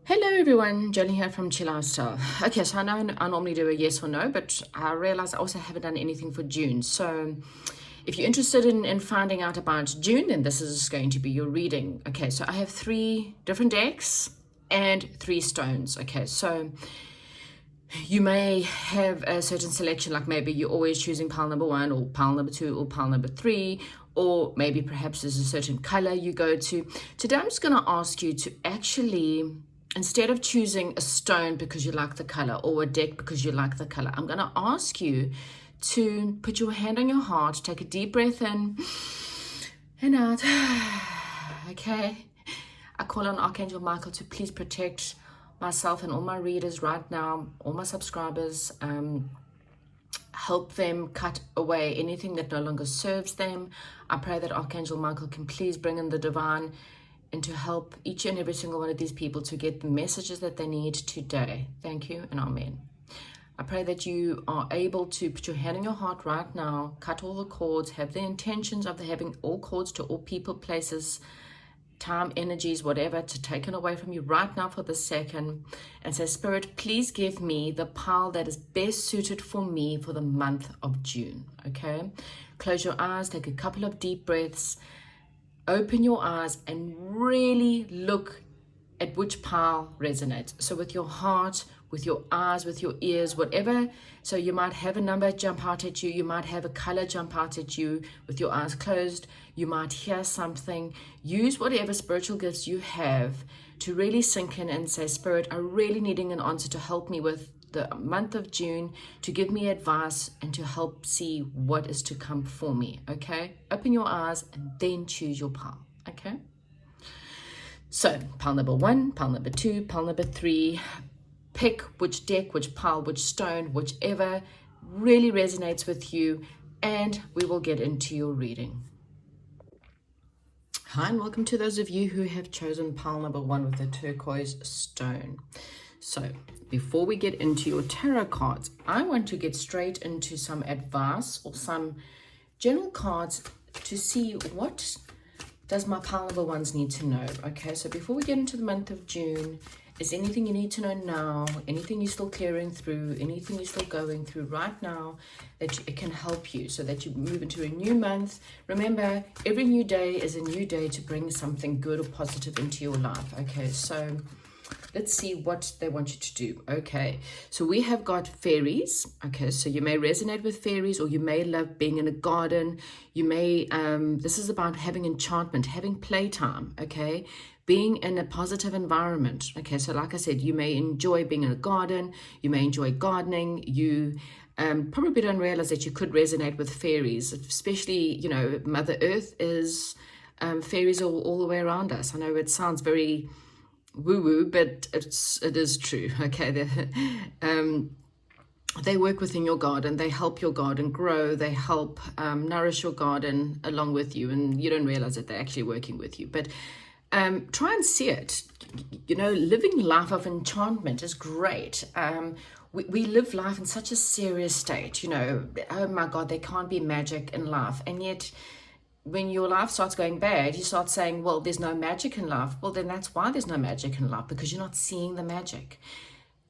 Hello everyone, Jenny here from Chill Lifestyle. Okay, so I know I normally do a yes or no, but I realize I also haven't done anything for June. So if you're interested in finding out about June, then this is going to be your reading. Okay, so I have 3 different decks and 3 stones. Okay, so you may have a certain selection, like maybe you're always choosing pile number 1 or pile number 2 or pile number 3, or maybe perhaps there's a certain color you go to. Today I'm just going to ask you to actually, instead of choosing a stone because you like the color or a deck because you like the color, I'm going to ask you to put your hand on your heart, take a deep breath in and out. Okay, I call on Archangel Michael to please protect myself and all my readers right now, all my subscribers. Help them cut away anything that no longer serves them. I pray that Archangel Michael can please bring in the divine and to help each and every single one of these people to get the messages that they need today. Thank you and amen. I pray that you are able to put your hand on your heart right now, cut all the cords, have the intentions of having all cords to all people, places, time, energies, whatever, to taken away from you right now for this second, and say, Spirit, please give me the pile that is best suited for me for the month of June. Okay, close your eyes, take a couple of deep breaths, open your eyes and really look at which pile resonates. So with your heart, with your eyes, with your ears, whatever. So you might have a number jump out at you. You might have a color jump out at you with your eyes closed. You might hear something. Use whatever spiritual gifts you have to really sink in and say, Spirit, I'm really needing an answer to help me with the month of June, to give me advice and to help see what is to come for me. Okay, open your eyes and then choose your pile. Okay, so pile number 1, pile number 2, pile number 3. Pick which deck, which pile, which stone, whichever really resonates with you, and we will get into your reading. Hi, and welcome to those of you who have chosen pile number 1 with the turquoise stone. So before we get into your tarot cards, I want to get straight into some advice or some general cards to see what does my pile number 1s need to know. Okay, so before we get into the month of June, is anything you need to know now, anything you're still clearing through, anything you're still going through right now that it can help you so that you move into a new month. Remember, every new day is a new day to bring something good or positive into your life. Okay, so let's see what they want you to do. Okay, so we have got fairies. Okay, so you may resonate with fairies, or you may love being in a garden. You may, this is about having enchantment, having playtime. Okay, being in a positive environment. Okay, so like I said, you may enjoy being in a garden, you may enjoy gardening, you probably don't realize that you could resonate with fairies, especially, you know, Mother Earth is, fairies are all the way around us. I know it sounds very woo-woo, but it is true. Okay, they work within your garden, they help your garden grow, they help nourish your garden along with you, and you don't realize that they're actually working with you. But try and see it. You know, living life of enchantment is great. We live life in such a serious state, you know, oh my God, there can't be magic in life. And yet, when your life starts going bad, you start saying, well, there's no magic in life. Well, then that's why there's no magic in life, because you're not seeing the magic.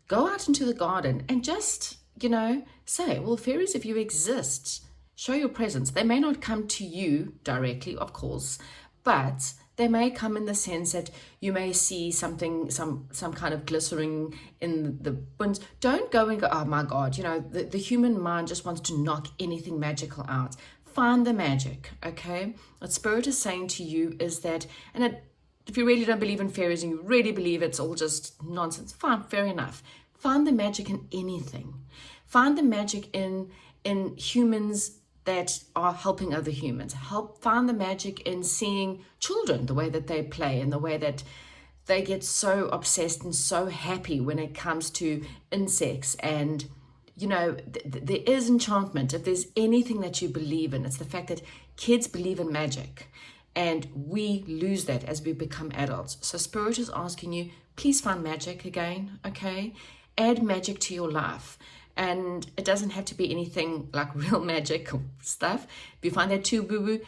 Go out into the garden and just, you know, say, well, fairies, if you exist, show your presence. They may not come to you directly, of course, but they may come in the sense that you may see something, some kind of glistering in the winds. Don't go and go, oh my God, you know, the human mind just wants to knock anything magical out. Find the magic, okay? What Spirit is saying to you is that, and if you really don't believe in fairies and you really believe it's all just nonsense, fine, fair enough. Find the magic in anything. Find the magic in humans that are helping other humans. Find the magic in seeing children, the way that they play and the way that they get so obsessed and so happy when it comes to insects. And, you know, there is enchantment. If there's anything that you believe in, it's the fact that kids believe in magic. And we lose that as we become adults. So Spirit is asking you, please find magic again, okay? Add magic to your life. And it doesn't have to be anything like real magic or stuff. If you find that too woo-woo,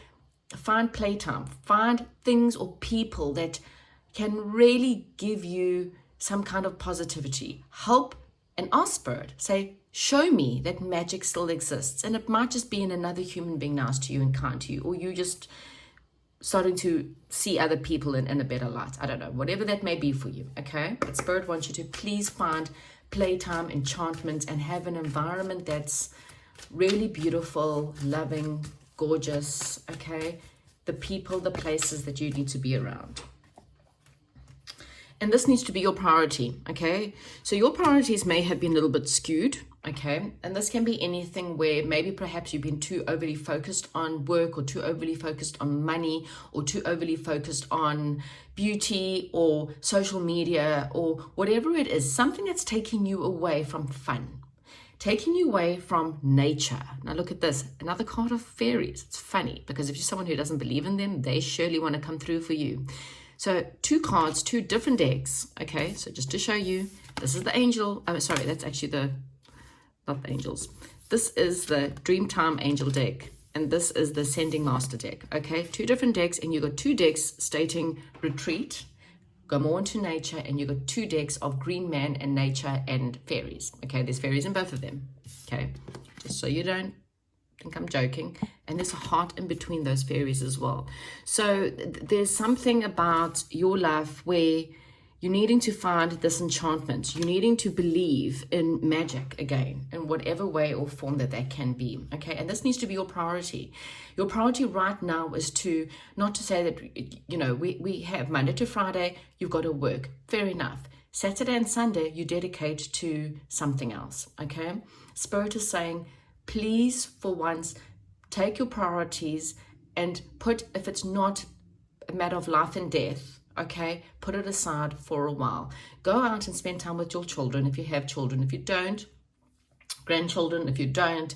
find playtime. Find things or people that can really give you some kind of positivity. Help and ask Spirit. Say, show me that magic still exists. And it might just be in another human being nice to you and kind to you, or you just starting to see other people in a better light. I don't know, whatever that may be for you, okay? But Spirit wants you to please find playtime, enchantment, and have an environment that's really beautiful, loving, gorgeous, okay? The people, the places that you need to be around. And this needs to be your priority, okay? So your priorities may have been a little bit skewed, okay? And this can be anything where maybe perhaps you've been too overly focused on work, or too overly focused on money, or too overly focused on beauty or social media, or whatever it is, something that's taking you away from fun, taking you away from nature. Now look at this, another card of fairies. It's funny because if you're someone who doesn't believe in them, they surely want to come through for you. So 2 cards, 2 different decks, okay? So just to show you, this is the angel, sorry, that's actually not the angels. This is the Dreamtime Angel deck, and this is the Sending Master deck, okay? 2 different decks, and you've got 2 decks stating retreat, go more into nature, and you've got 2 decks of Green Man and nature and fairies, okay? There's fairies in both of them, okay? Just so you don't think I'm joking. And there's a heart in between those fairies as well. So there's something about your life where you're needing to find this enchantment. You're needing to believe in magic again, in whatever way or form that can be, okay? And this needs to be your priority. Your priority right now is to, not to say that, you know, we have Monday to Friday, you've got to work. Fair enough. Saturday and Sunday, you dedicate to something else, okay? Spirit is saying, please, for once, take your priorities and put, if it's not a matter of life and death, okay, put it aside for a while. Go out and spend time with your children if you have children. If you don't, grandchildren, if you don't,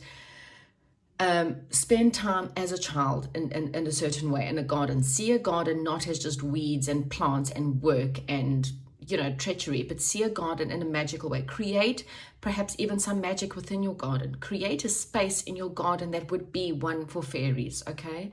spend time as a child in a certain way in a garden. See a garden not as just weeds and plants and work and, you know, treachery, but see a garden in a magical way. Create perhaps even some magic within your garden. Create a space in your garden that would be one for fairies, okay?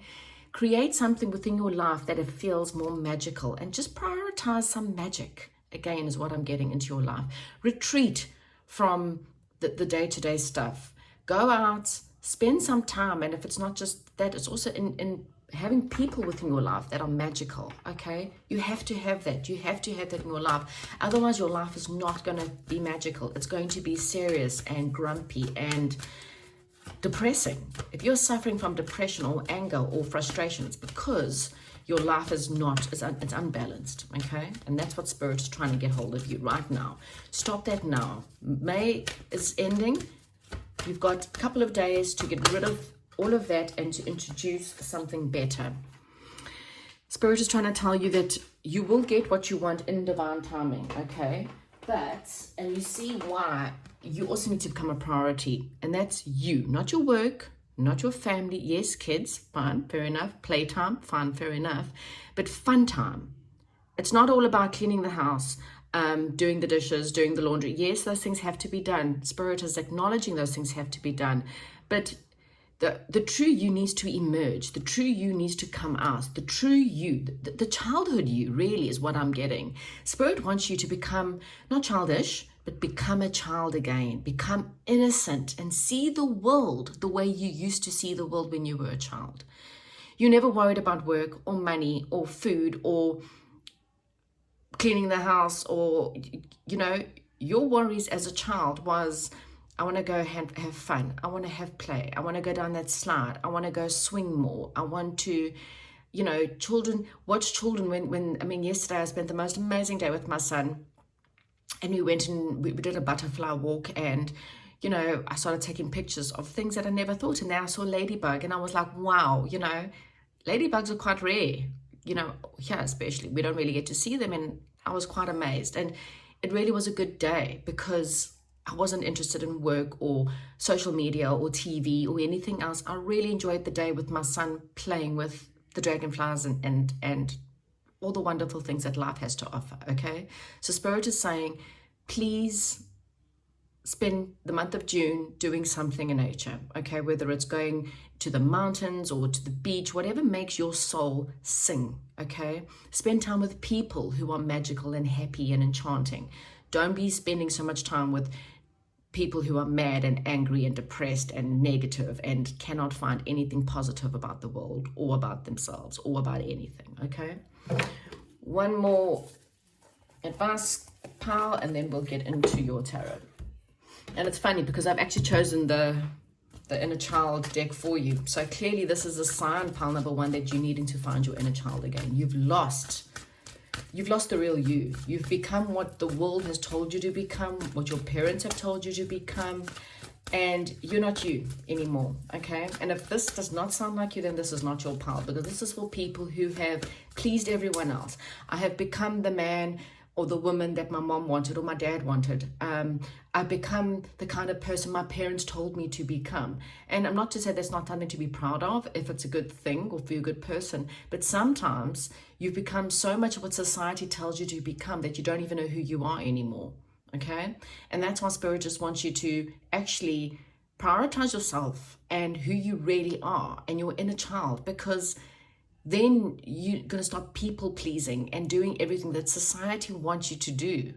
Create something within your life that it feels more magical, and just prioritize some magic, again, is what I'm getting into your life. Retreat from the day-to-day stuff. Go out, spend some time, and if it's not just that, it's also in having people within your life that are magical, okay? You have to have that. You have to have that in your life. Otherwise, your life is not going to be magical. It's going to be serious and grumpy and depressing. If you're suffering from depression or anger or frustration, it's because your life is not, it's unbalanced, okay? And that's what Spirit is trying to get hold of you right now. Stop that now. May is ending. You've got a couple of days to get rid of all of that and to introduce something better. Spirit is trying to tell you that you will get what you want in divine timing, okay? But, and you see why, you also need to become a priority, and that's you, not your work, not your family. Yes, kids, fine, fair enough. Playtime, fine, fair enough. But fun time. It's not all about cleaning the house, doing the dishes, doing the laundry. Yes, those things have to be done. Spirit is acknowledging those things have to be done. But the true you needs to emerge. The true you needs to come out. The true you, the childhood you really is what I'm getting. Spirit wants you to become, not childish, but become a child again. Become innocent and see the world the way you used to see the world when you were a child. You never worried about work or money or food or cleaning the house or, you know, your worries as a child was, I want to go have fun. I want to have play. I want to go down that slide. I want to go swing more. I want to, you know, watch children when I mean, yesterday I spent the most amazing day with my son, and we went and we did a butterfly walk, and, you know, I started taking pictures of things that I never thought. And then I saw a ladybug and I was like, wow, you know, ladybugs are quite rare, you know, here especially. We don't really get to see them, and I was quite amazed. And it really was a good day because I wasn't interested in work or social media or TV or anything else. I really enjoyed the day with my son playing with the dragonflies and all the wonderful things that life has to offer, okay? So Spirit is saying, please spend the month of June doing something in nature, okay? Whether it's going to the mountains or to the beach, whatever makes your soul sing, okay? Spend time with people who are magical and happy and enchanting. Don't be spending so much time with people who are mad and angry and depressed and negative and cannot find anything positive about the world or about themselves or about anything, okay? One more advice pile and then we'll get into your tarot. And it's funny because I've actually chosen the inner child deck for you. So clearly this is a sign, pile number 1, that you're needing to find your inner child again. You've lost the real you. You've become what the world has told you to become, what your parents have told you to become, and you're not you anymore, okay? And if this does not sound like you, then this is not your pile, because this is for people who have pleased everyone else. I have become the man or the woman that my mom wanted or my dad wanted. I've become the kind of person my parents told me to become. And I'm not to say that's not something to be proud of if it's a good thing or if you're a good person, but sometimes you've become so much of what society tells you to become that you don't even know who you are anymore, okay? And that's why Spirit just wants you to actually prioritize yourself and who you really are and your inner child, because then you're going to stop people pleasing and doing everything that society wants you to do.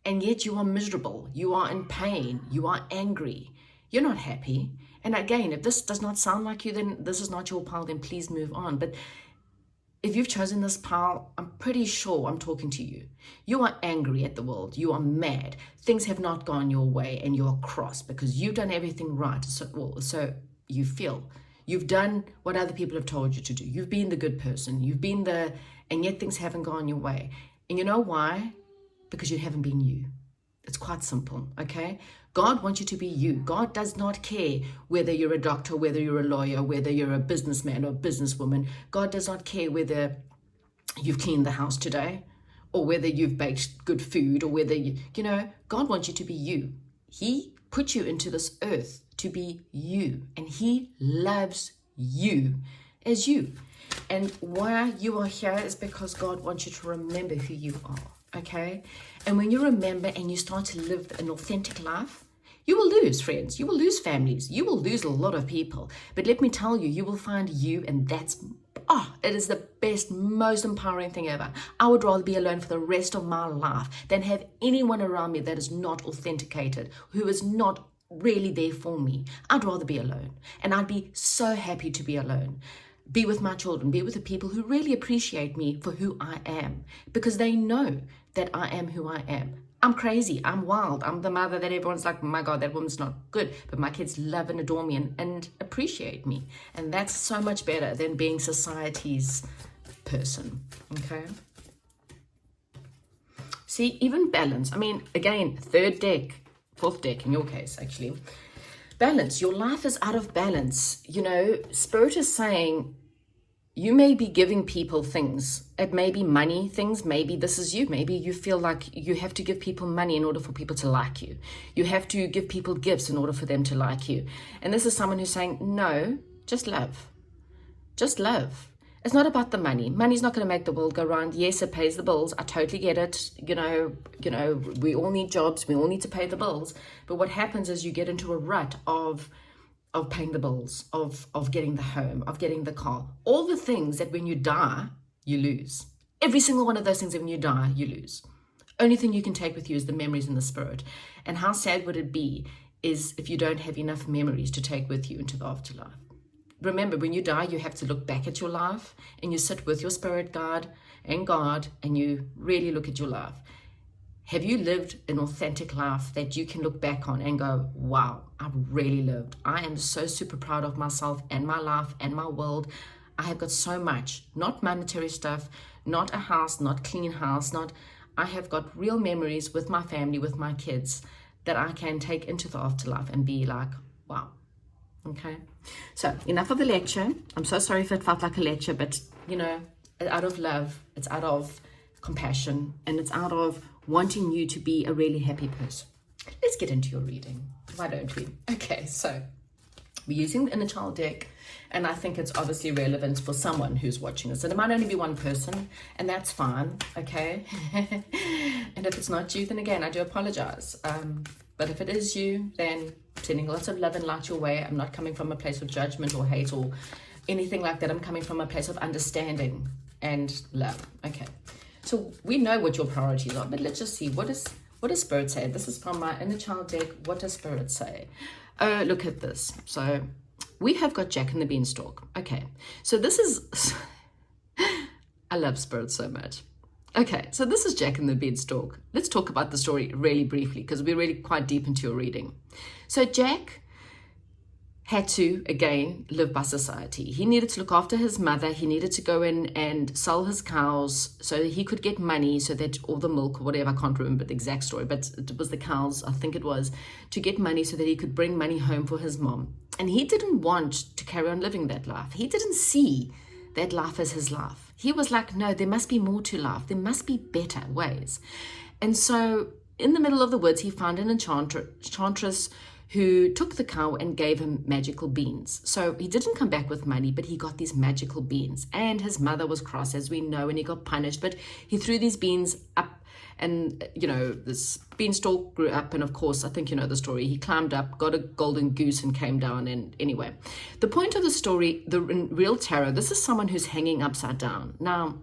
And yet you are miserable. You are in pain. You are angry. You're not happy. And again, if this does not sound like you, then this is not your pile, then please move on. But if you've chosen this pile, I'm pretty sure I'm talking to you. You are angry at the world. You are mad. Things have not gone your way and you're cross because you've done everything right. So you feel. You've done what other people have told you to do. You've been the good person. And yet things haven't gone your way. And you know why? Because you haven't been you. It's quite simple, okay? God wants you to be you. God does not care whether you're a doctor, whether you're a lawyer, whether you're a businessman or a businesswoman. God does not care whether you've cleaned the house today or whether you've baked good food or whether God wants you to be you. He put you into this earth to be you, and he loves you as you. And why you are here is because God wants you to remember who you are, okay? And when you remember and you start to live an authentic life, you will lose friends, you will lose families, you will lose a lot of people, but let me tell you, you will find you, and it is the best, most empowering thing ever. I would rather be alone for the rest of my life than have anyone around me that is not authenticated, who is not really there for me. I'd rather be alone, and I'd be so happy to be alone. Be with my children, be with the people who really appreciate me for who I am, because they know that I am who I am. I'm crazy, I'm wild, I'm the mother that everyone's like, my God, that woman's not good, but my kids love and adore me and appreciate me, and that's so much better than being society's person, okay? See, even balance, again, fourth deck in your case, actually. Balance. Your life is out of balance. Spirit is saying you may be giving people things. It may be money things. Maybe this is you. Maybe you feel like you have to give people money in order for people to like you. You have to give people gifts in order for them to like you. And this is someone who's saying, no, just love. Just love. It's not about the money. Money's not going to make the world go round. Yes, it pays the bills. I totally get it. We all need jobs. We all need to pay the bills. But what happens is you get into a rut of paying the bills, of getting the home, of getting the car. All the things that when you die, you lose. Every single one of those things that when you die, you lose. Only thing you can take with you is the memories and the spirit. And how sad would it be is if you don't have enough memories to take with you into the afterlife. Remember, when you die, you have to look back at your life and you sit with your spirit guide and God and you really look at your life. Have you lived an authentic life that you can look back on and go, wow, I've really lived. I am so super proud of myself and my life and my world. I have got so much, not monetary stuff, not a house, not clean house, I have got real memories with my family, with my kids that I can take into the afterlife and be like, wow. Okay, so enough of the lecture. I'm so sorry if it felt like a lecture, but out of love, it's out of compassion, and it's out of wanting you to be a really happy person. Let's get into your reading. Why don't we? Okay, so we're using the inner child deck, and I think it's obviously relevant for someone who's watching this. And it might only be one person, and that's fine, okay? And if it's not you, then again, I do apologize. But if it is you, then sending lots of love and light your way. I'm not coming from a place of judgment or hate or anything like that. I'm coming from a place of understanding and love. Okay. So we know what your priorities are, but let's just see what does Spirit say. This is from my inner child deck. What does Spirit say? Oh, look at this. So we have got Jack and the Beanstalk. Okay. So this is I love Spirit so much. Okay, so this is Jack and the Beanstalk. Let's talk about the story really briefly because we're really quite deep into your reading. So Jack had to, again, live by society. He needed to look after his mother. He needed to go in and sell his cows so that he could get money, so that, or the milk or whatever, I can't remember the exact story, but it was the cows, I think it was, to get money so that he could bring money home for his mom. And he didn't want to carry on living that life. He didn't see that life as his life. He was like, no, there must be more to life. There must be better ways. And so in the middle of the woods, he found an enchantress who took the cow and gave him magical beans. So he didn't come back with money, but he got these magical beans. And his mother was cross, as we know, and he got punished. But he threw these beans up, and, you know, this beanstalk grew up. And of course, I think you know the story. He climbed up, got a golden goose, and came down. And anyway, the point of the story, in real tarot, this is someone who's hanging upside down. Now,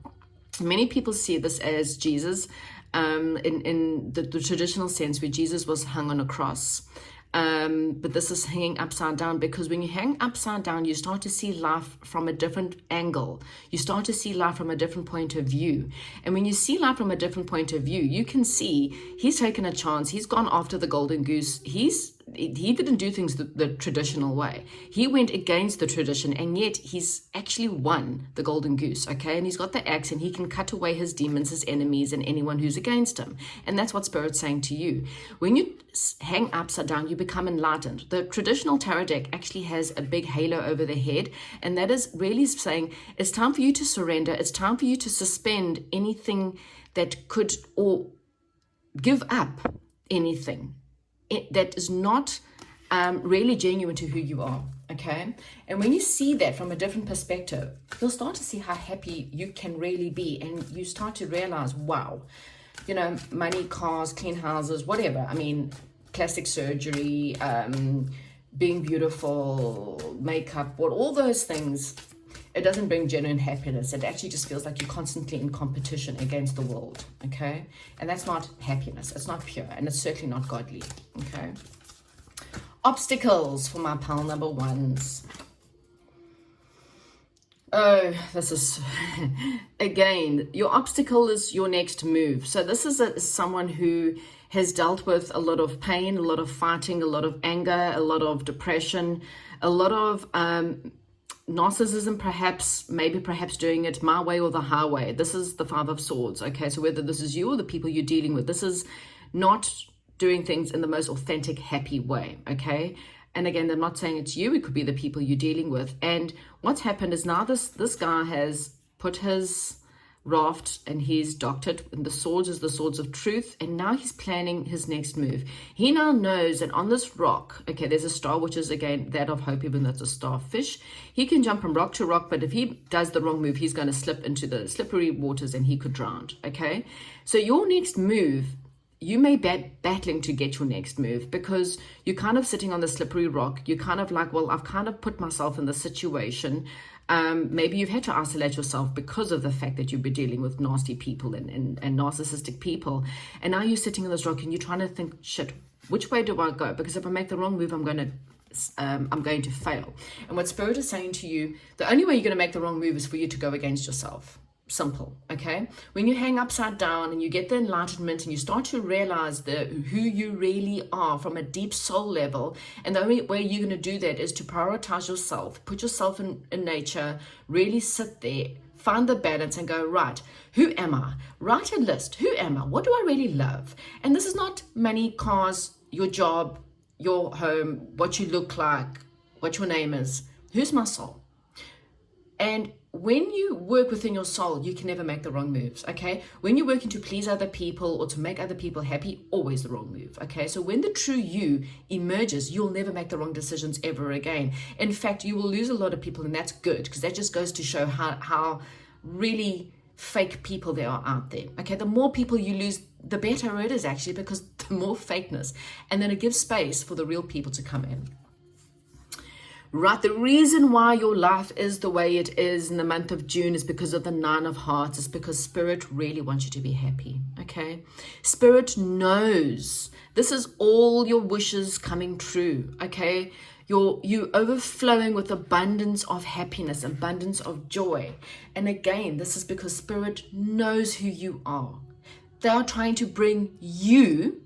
many people see this as Jesus, in the traditional sense, where Jesus was hung on a cross. But this is hanging upside down, because when you hang upside down, you start to see life from a different angle. You start to see life from a different point of view. And when you see life from a different point of view, you can see he's taken a chance. He's gone after the golden goose. He didn't do things the traditional way. He went against the tradition, and yet he's actually won the golden goose, okay? And he's got the axe, and he can cut away his demons, his enemies, and anyone who's against him. And that's what Spirit's saying to you. When you hang upside down, you become enlightened. The traditional tarot deck actually has a big halo over the head, and that is really saying it's time for you to surrender. It's time for you to suspend anything that could, or give up anything that is not really genuine to who you are, okay? And when you see that from a different perspective, you'll start to see how happy you can really be, and you start to realize, wow, you know, money, cars, clean houses, whatever. I mean, plastic surgery, being beautiful, makeup, all those things, it doesn't bring genuine happiness. It actually just feels like you're constantly in competition against the world, okay? And that's not happiness. It's not pure, and it's certainly not godly, okay? Obstacles for my pal number ones. Oh, this is, again, your obstacle is your next move. So this is someone who has dealt with a lot of pain, a lot of fighting, a lot of anger, a lot of depression, a lot of narcissism, perhaps doing it my way or the highway. This is the Five of Swords, okay? So whether this is you or the people you're dealing with, this is not doing things in the most authentic, happy way, okay? And again, I'm not saying it's you, it could be the people you're dealing with. And what's happened is now this guy has put his raft and he's docked it, and the swords is the swords of truth, and now he's planning his next move. He now knows that on this rock, okay, there's a star, which is again that of hope, even though it's a starfish. He can jump from rock to rock, but if he does the wrong move, he's going to slip into the slippery waters and he could drown, okay? So your next move, you may be battling to get your next move, because you're kind of sitting on the slippery rock. You're kind of like, well, I've kind of put myself in this situation. Maybe you've had to isolate yourself because of the fact that you've been dealing with nasty people and narcissistic people. And now you're sitting on this rock and you're trying to think, shit, which way do I go? Because if I make the wrong move, I'm going to fail. And what Spirit is saying to you, the only way you're going to make the wrong move is for you to go against yourself. Simple, okay? When you hang upside down and you get the enlightenment and you start to realize who you really are from a deep soul level, and the only way you're going to do that is to prioritize yourself, put yourself in nature, really sit there, find the balance and go, right, who am I? Write a list. Who am I? What do I really love? And this is not money, cars, your job, your home, what you look like, what your name is. Who's my soul? And when you work within your soul, you can never make the wrong moves, okay? When you're working to please other people or to make other people happy, always the wrong move, okay? So when the true you emerges, you'll never make the wrong decisions ever again. In fact, you will lose a lot of people, and that's good, because that just goes to show how really fake people there are out there, okay? The more people you lose, the better it is, actually, because more fakeness, and then it gives space for the real people to come in. Right, the reason why your life is the way it is in the month of June is because of the Nine of Hearts. It's because Spirit really wants you to be happy, okay? Spirit knows this is all your wishes coming true, okay? You overflowing with abundance of happiness, abundance of joy. And again, this is because Spirit knows who you are. They are trying to bring you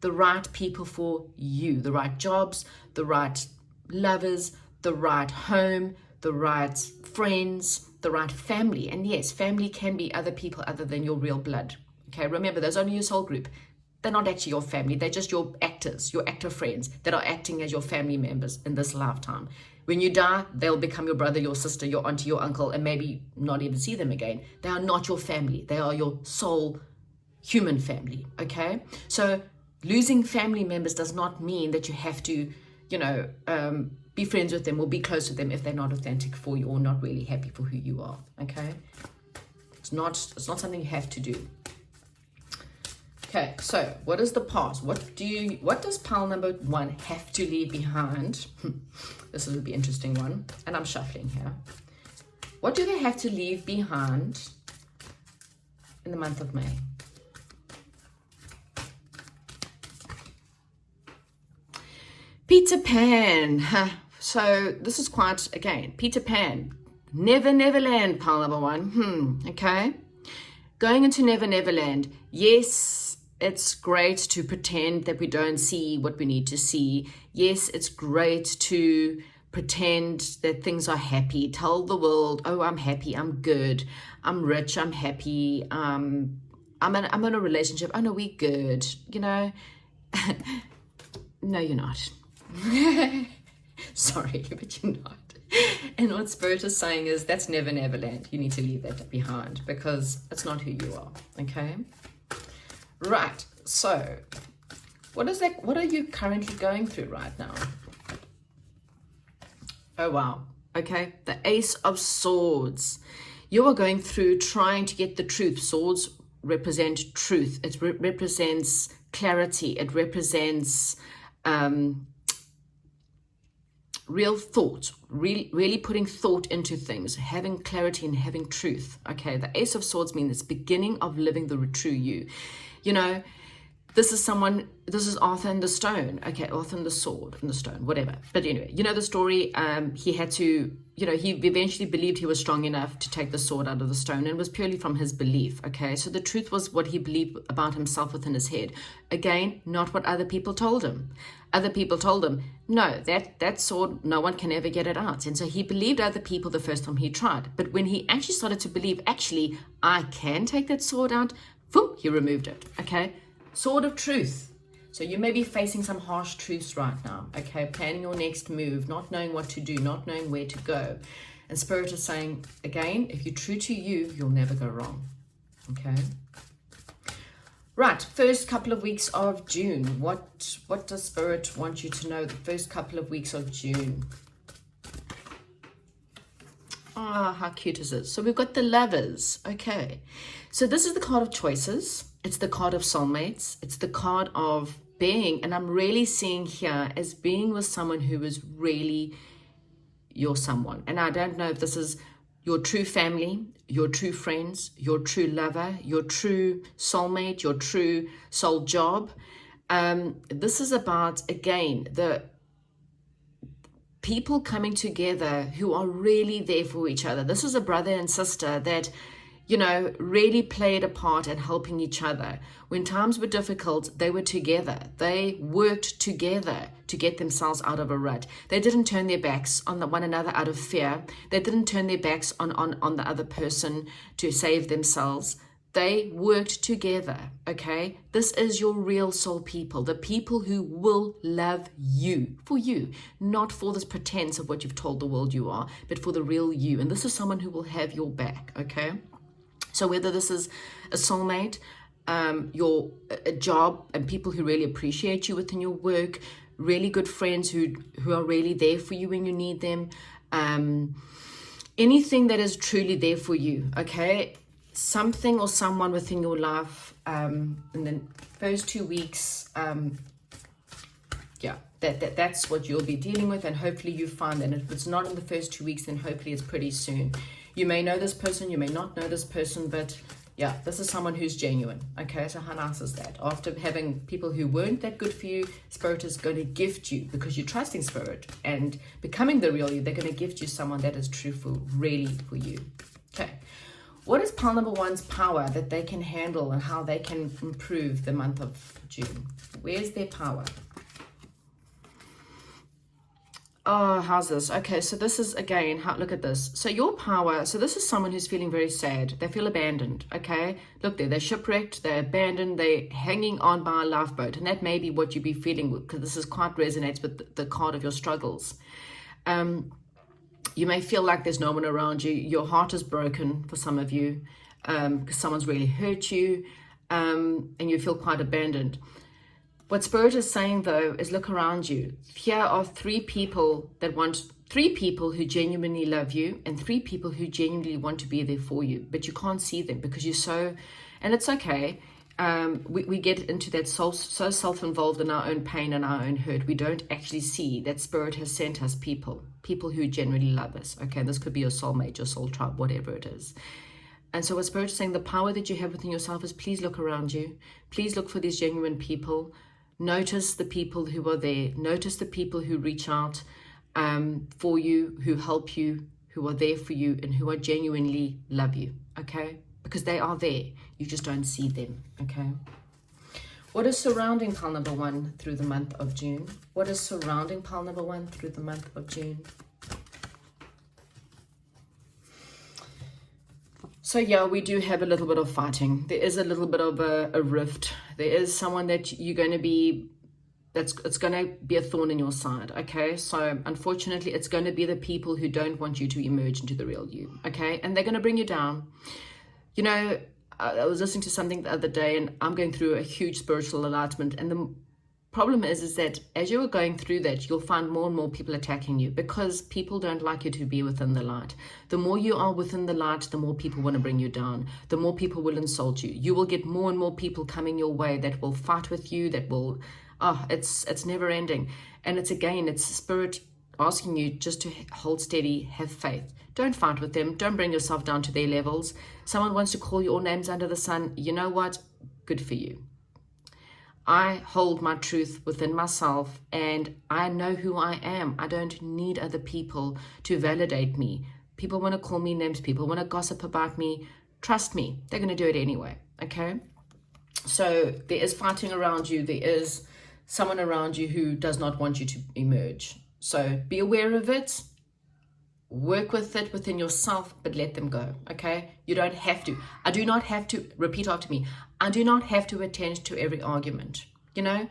the right people for you, the right jobs, the right lovers, the right home, the right friends, the right family. And yes, family can be other people other than your real blood. Okay, remember, there's only your soul group. They're not actually your family. They're just your actors, your actor friends that are acting as your family members in this lifetime. When you die, they'll become your brother, your sister, your auntie, your uncle, and maybe not even see them again. They are not your family. They are your soul human family, okay? So losing family members does not mean that you have to, be friends with them or be close to them if they're not authentic for you or not really happy for who you are, okay? It's not something you have to do. Okay, so what is the past? What does pile number 1 have to leave behind? This will be an interesting one, and I'm shuffling here. What do they have to leave behind in the month of May? Peter Pan. So this is quite, again, Peter Pan. Neverland, pile number 1. Okay. Going into Neverland. Yes, it's great to pretend that we don't see what we need to see. Yes, it's great to pretend that things are happy. Tell the world, oh, I'm happy, I'm good, I'm rich, I'm happy, I'm in a relationship, oh no, we're good, No, you're not. Sorry, but you're not. And what Spirit is saying is that's Neverland. You need to leave that behind because it's not who you are, okay? Right, so what are you currently going through right now? Oh, wow. Okay, the Ace of Swords. You are going through trying to get the truth. Swords represent truth. It represents clarity. It represents real thought, really putting thought into things, having clarity and having truth. Okay, the Ace of Swords means it's beginning of living the true you. This is Arthur and the Stone. Okay, Arthur and the Sword and the Stone, whatever. But anyway, the story, he had to, he eventually believed he was strong enough to take the sword out of the stone, and it was purely from his belief, okay? So the truth was what he believed about himself within his head. Again, not what other people told him. Other people told him, no, that sword, no one can ever get it out. And so he believed other people the first time he tried. But when he actually started to believe, actually, I can take that sword out, boom, he removed it, okay? Sword of truth. So you may be facing some harsh truths right now, okay? Planning your next move, not knowing what to do, not knowing where to go. And Spirit is saying, again, if you're true to you, you'll never go wrong, okay? Right, first couple of weeks of June. What does Spirit want you to know the first couple of weeks of June? Ah, how cute is it? So we've got the Lovers, okay? So this is the card of choices. It's the card of soulmates. It's the card of being, and I'm really seeing here as being with someone who is really your someone. And I don't know if this is your true family, your true friends, your true lover, your true soulmate, your true soul job. This is about, again, the people coming together who are really there for each other. This is a brother and sister that really played a part in helping each other. When times were difficult, they were together. They worked together to get themselves out of a rut. They didn't turn their backs on one another out of fear. They didn't turn their backs on the other person to save themselves. They worked together, okay? This is your real soul people, the people who will love you, for you, not for this pretense of what you've told the world you are, but for the real you. And this is someone who will have your back, okay? So whether this is a soulmate, a job, and people who really appreciate you within your work, really good friends who are really there for you when you need them, anything that is truly there for you, okay? Something or someone within your life, and then first 2 weeks, yeah, that's what you'll be dealing with, and hopefully you find that. If it's not in the first 2 weeks, then hopefully it's pretty soon. You may know this person, you may not know this person, but yeah, this is someone who's genuine. Okay, so how nice is that? After having people who weren't that good for you, Spirit is going to gift you, because you're trusting Spirit and becoming the real you, they're going to gift you someone that is true for really for you. Okay, what is pile number one's power that they can handle and how they can improve the month of June? Where's their power? Oh, how's this? Okay, so this is, again, look at this. So your power, so this is someone who's feeling very sad. They feel abandoned, okay? Look there, they're shipwrecked, they're abandoned, they're hanging on by a lifeboat. And that may be what you'd be feeling, because this is quite resonates with the card of your struggles. You may feel like there's no one around you. Your heart is broken for some of you, because someone's really hurt you, and you feel quite abandoned. What Spirit is saying, though, is look around you. Here are three people who genuinely love you, and three people who genuinely want to be there for you, but you can't see them because you're so, and it's okay. We get into that so self-involved in our own pain and our own hurt. We don't actually see that Spirit has sent us people who genuinely love us. Okay, this could be your soulmate, your soul tribe, whatever it is. And so what Spirit is saying, the power that you have within yourself is, please look around you. Please look for these genuine people. Notice the people who are there. Notice the people who reach out for you, who help you, who are there for you, and who are genuinely love you, okay? Because they are there. You just don't see them, okay? What is surrounding pile number one through the month of June? What is surrounding pile number one through the month of June? So yeah, we do have a little bit of fighting. There is a little bit of a rift. There is someone that you're going to be, it's going to be a thorn in your side, okay? So unfortunately, it's going to be the people who don't want you to emerge into the real you, okay? And they're going to bring you down. You know, I was listening to something the other day, and I'm going through a huge spiritual enlightenment, and the problem is that as you are going through that, you'll find more and more people attacking you, because people don't like you to be within the light. The more you are within the light, the more people want to bring you down. The more people will insult you. You will get more and more people coming your way that will fight with you, that will, it's never ending. And it's Spirit asking you just to hold steady, have faith. Don't fight with them. Don't bring yourself down to their levels. Someone wants to call you all names under the sun. You know what? Good for you. I hold my truth within myself, and I know who I am. I don't need other people to validate me. People want to call me names. People want to gossip about me. Trust me, they're going to do it anyway, okay? So there is fighting around you. There is someone around you who does not want you to emerge. So be aware of it. Work with it within yourself, but let them go, okay? You don't have to. I do not have to, repeat after me, I do not have to attend to every argument, you know?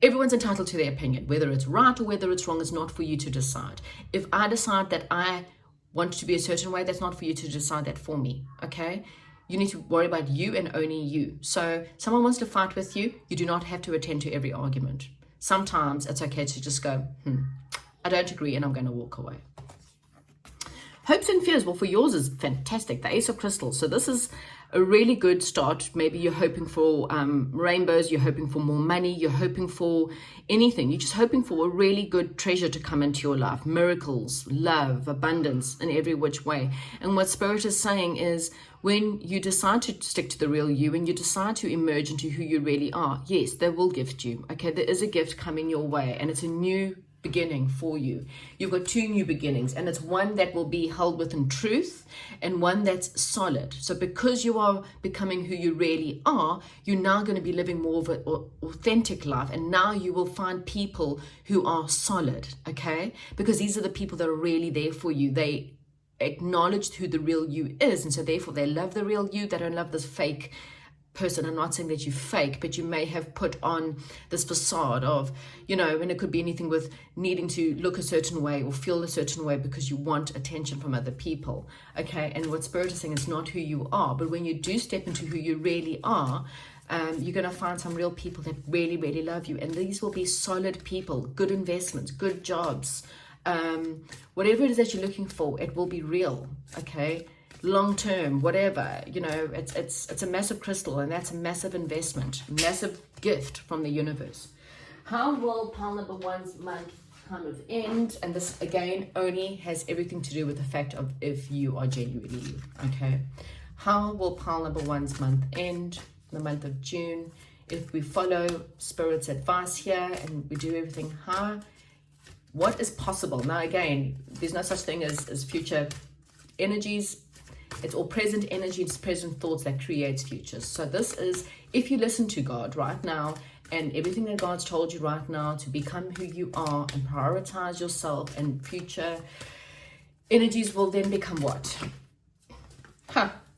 Everyone's entitled to their opinion. Whether it's right or whether it's wrong is not for you to decide. If I decide that I want to be a certain way, that's not for you to decide that for me, okay? You need to worry about you and only you. So someone wants to fight with you, you do not have to attend to every argument. Sometimes it's okay to just go, I don't agree, and I'm going to walk away. Hopes and fears, well, for yours is fantastic, the Ace of Crystals. So this is a really good start. Maybe you're hoping for rainbows, you're hoping for more money, you're hoping for anything. You're just hoping for a really good treasure to come into your life. Miracles, love, abundance in every which way. And what Spirit is saying is, when you decide to stick to the real you and you decide to emerge into who you really are, yes, they will gift you. Okay, there is a gift coming your way, and it's a new beginning for you. You've got two new beginnings, and it's one that will be held within truth and one that's solid. So because you are becoming who you really are, you're now going to be living more of an authentic life, and now you will find people who are solid, okay? Because these are the people that are really there for you. They acknowledge who the real you is, and so therefore they love the real you. They don't love this fake person. I'm not saying that you fake, but you may have put on this facade of, you know, and it could be anything with needing to look a certain way or feel a certain way because you want attention from other people, okay? And what Spirit is saying is not who you are, but when you do step into who you really are, you're going to find some real people that really, really love you, and these will be solid people, good investments, good jobs, whatever it is that you're looking for, it will be real, okay? long term, whatever, you know, it's a massive crystal, and that's a massive investment, massive gift from the universe. How will pile number one's month kind of end? And this again only has everything to do with the fact of if you are genuinely you. Okay, how will pile number one's month end, the month of June, if we follow Spirit's advice here and we do everything? What is possible? Now again, there's no such thing as future energies. It's all present energy, it's present thoughts that creates futures. So this is, if you listen to God right now and everything that God's told you right now to become who you are and prioritize yourself, and future energies will then become what?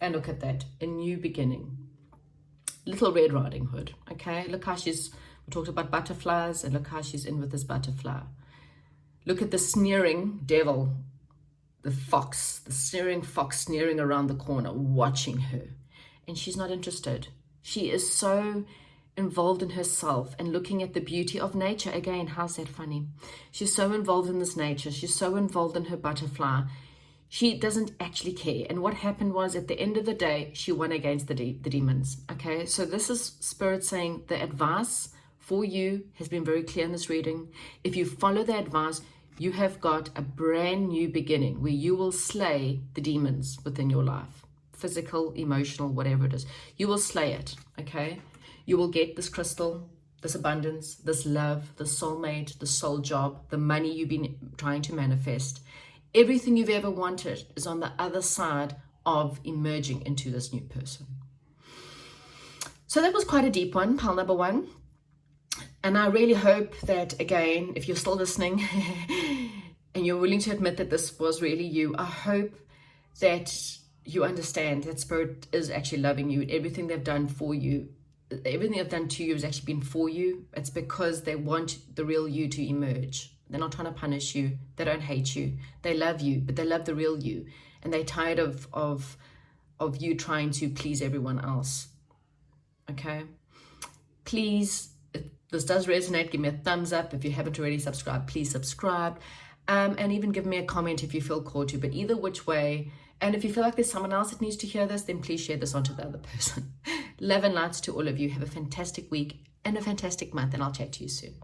And look at that, a new beginning. Little Red Riding Hood, okay? Look how we talked about butterflies, and look how she's in with this butterfly. Look at the sneering devil, the fox, the sneering fox sneering around the corner, watching her. And she's not interested. She is so involved in herself and looking at the beauty of nature. Again, how's that funny? She's so involved in this nature. She's so involved in her butterfly. She doesn't actually care. And what happened was, at the end of the day, she won against the demons. Okay, so this is Spirit saying the advice for you has been very clear in this reading. If you follow the advice, you have got a brand new beginning where you will slay the demons within your life. Physical, emotional, whatever it is. You will slay it, okay? You will get this crystal, this abundance, this love, the soulmate, the soul job, the money you've been trying to manifest. Everything you've ever wanted is on the other side of emerging into this new person. So that was quite a deep one, pile number one. And I really hope that, again, if you're still listening and you're willing to admit that this was really you, I hope that you understand that Spirit is actually loving you. Everything they've done for you, everything they've done to you has actually been for you. It's because they want the real you to emerge. They're not trying to punish you. They don't hate you. They love you, but they love the real you. And they're tired of you trying to please everyone else. Okay? Please, if this does resonate, give me a thumbs up. If you haven't already subscribed, please subscribe. And even give me a comment if you feel called to. But either which way, and if you feel like there's someone else that needs to hear this, then please share this on to the other person. Love and lights to all of you. Have a fantastic week and a fantastic month, and I'll chat to you soon.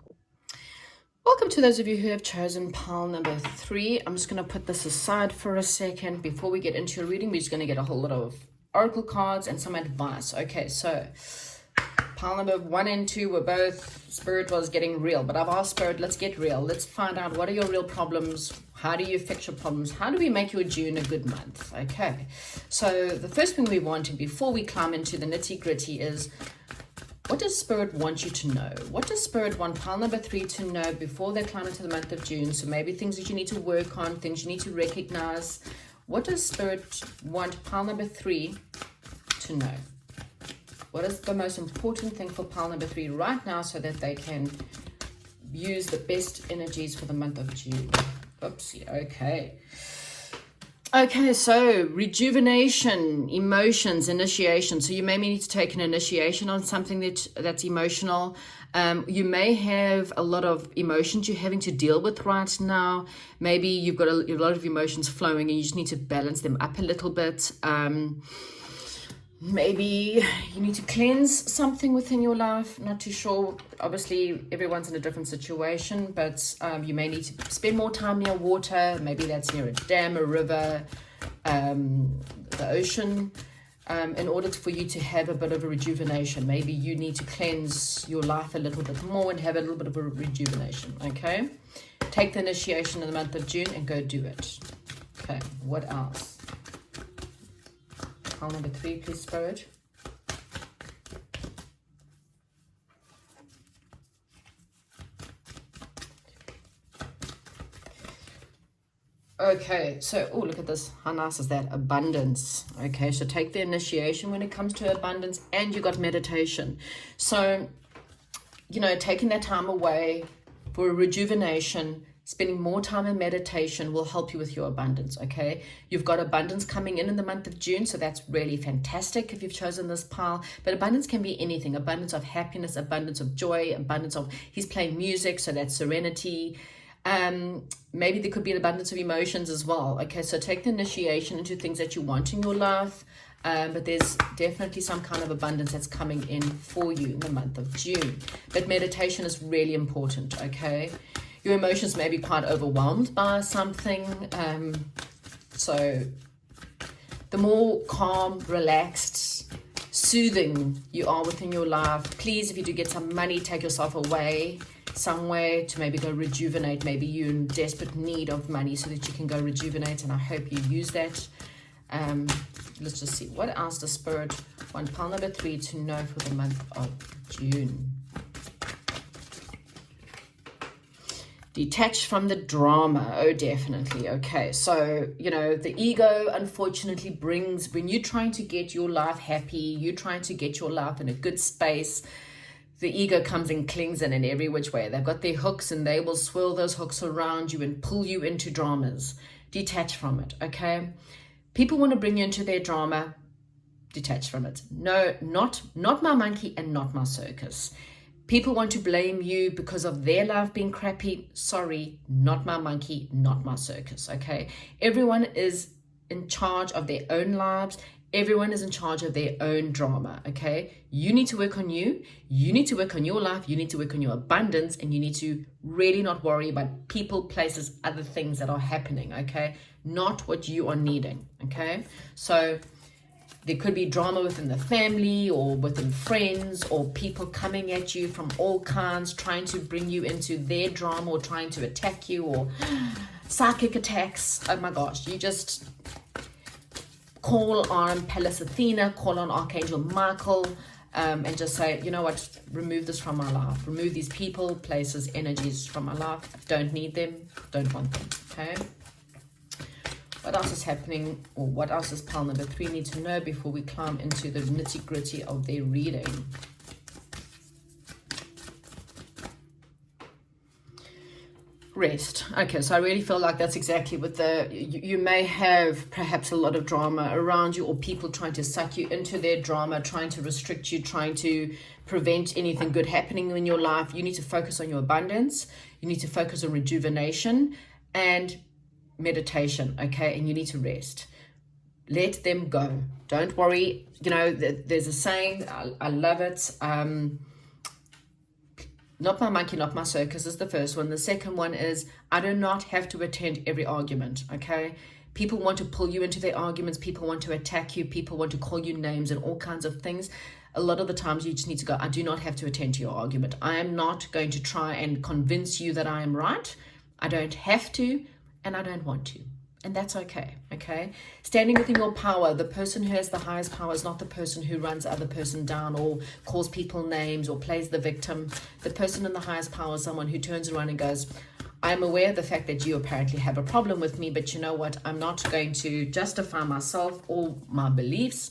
Welcome to those of you who have chosen pile number 3. I'm just going to put this aside for a second. Before we get into your reading, we're just going to get a whole lot of oracle cards and some advice. Okay, so pile number 1 and 2 were both, Spirit was getting real. But I've asked Spirit, let's get real. Let's find out, what are your real problems? How do you fix your problems? How do we make your June a good month? Okay, so the first thing we want to, before we climb into the nitty gritty, is, what does Spirit want you to know? What does Spirit want pile number 3 to know before they climb into the month of June? So maybe things that you need to work on, things you need to recognize. What does Spirit want pile number 3 to know? What is the most important thing for pile number 3 right now, so that they can use the best energies for the month of June? Oopsie, okay. Okay, so rejuvenation, emotions, initiation. So you may need to take an initiation on something that's emotional. You may have a lot of emotions you're having to deal with right now. Maybe you've got a lot of emotions flowing and you just need to balance them up a little bit. Maybe you need to cleanse something within your life. Not too sure. Obviously, everyone's in a different situation, but you may need to spend more time near water. Maybe that's near a dam, a river, the ocean, in order for you to have a bit of a rejuvenation. Maybe you need to cleanse your life a little bit more and have a little bit of a rejuvenation, okay? Take the initiation in the month of June and go do it. Okay, what else? Pile number 3, please, Spirit. Okay, so, oh, look at this. How nice is that? Abundance. Okay, so take the initiation when it comes to abundance, and you got meditation. So, you know, taking that time away for a rejuvenation, spending more time in meditation will help you with your abundance, okay? You've got abundance coming in the month of June, so that's really fantastic if you've chosen this pile. But abundance can be anything. Abundance of happiness, abundance of joy, abundance of, he's playing music, so that's serenity. Maybe there could be an abundance of emotions as well. Okay, so take the initiation into things that you want in your life. But there's definitely some kind of abundance that's coming in for you in the month of June. But meditation is really important, okay? Your emotions may be quite overwhelmed by something. So the more calm, relaxed, soothing you are within your life, please, if you do get some money, take yourself away somewhere to maybe go rejuvenate. Maybe you're in desperate need of money so that you can go rejuvenate, and I hope you use that. Let's just see, what else does Spirit want pile number 3 to know for the month of June? Detach from the drama. Oh, definitely. Okay, so, you know, the ego unfortunately brings, when you're trying to get your life happy, you're trying to get your life in a good space, the ego comes and clings in every which way. They've got their hooks and they will swirl those hooks around you and pull you into dramas. Detach from it, okay? People want to bring you into their drama. Detach from it. No, not my monkey and not my circus. People want to blame you because of their life being crappy. Sorry, not my monkey, not my circus, okay? Everyone is in charge of their own lives. Everyone is in charge of their own drama, okay? You need to work on you. You need to work on your life. You need to work on your abundance, and you need to really not worry about people, places, other things that are happening, okay? Not what you are needing, okay? So there could be drama within the family or within friends, or people coming at you from all kinds, trying to bring you into their drama or trying to attack you, or psychic attacks. Oh my gosh, you just call on Pallas Athena, call on Archangel Michael, and just say, you know what, remove this from my life. Remove these people, places, energies from my life. Don't need them, don't want them, okay? What else is happening, or what else does pile number 3 need to know before we climb into the nitty-gritty of their reading? Rest. Okay, so I really feel like that's exactly what you may have perhaps a lot of drama around you, or people trying to suck you into their drama, trying to restrict you, trying to prevent anything good happening in your life. You need to focus on your abundance. You need to focus on rejuvenation and meditation, okay? And you need to rest. Let them go. Don't worry. You know, there's a saying, I love it. Not my monkey, not my circus is the first one. The second one is, I do not have to attend every argument, okay? People want to pull you into their arguments. People want to attack you. People want to call you names and all kinds of things. A lot of the times you just need to go, I do not have to attend to your argument. I am not going to try and convince you that I am right. I don't have to, and I don't want to. And that's okay, okay? Standing within your power, the person who has the highest power is not the person who runs the other person down or calls people names or plays the victim. The person in the highest power is someone who turns around and goes, I'm aware of the fact that you apparently have a problem with me, but you know what? I'm not going to justify myself or my beliefs.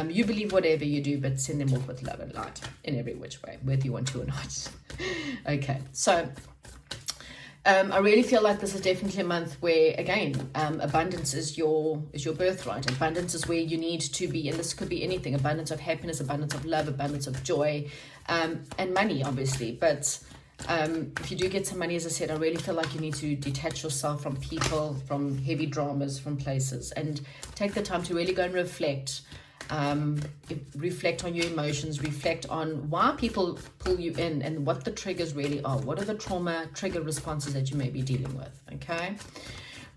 You believe whatever you do, but send them off with love and light in every which way, whether you want to or not. Okay, so I really feel like this is definitely a month where, again, abundance is your birthright. Abundance is where you need to be, and this could be anything: abundance of happiness, abundance of love, abundance of joy, and money, obviously. But if you do get some money, as I said, I really feel like you need to detach yourself from people, from heavy dramas, from places, and take the time to really go and reflect. Reflect on your emotions, reflect on why people pull you in and what the triggers really are. What are the trauma trigger responses that you may be dealing with, okay?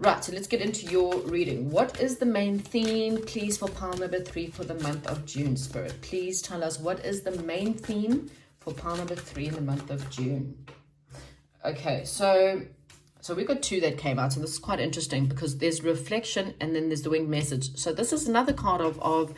Right, so let's get into your reading. What is the main theme, please, for pile number 3 for the month of June, Spirit? Please tell us, what is the main theme for pile number 3 in the month of June? Okay, so we've got 2 that came out, and this is quite interesting because there's reflection and then there's the winged message. So this is another card of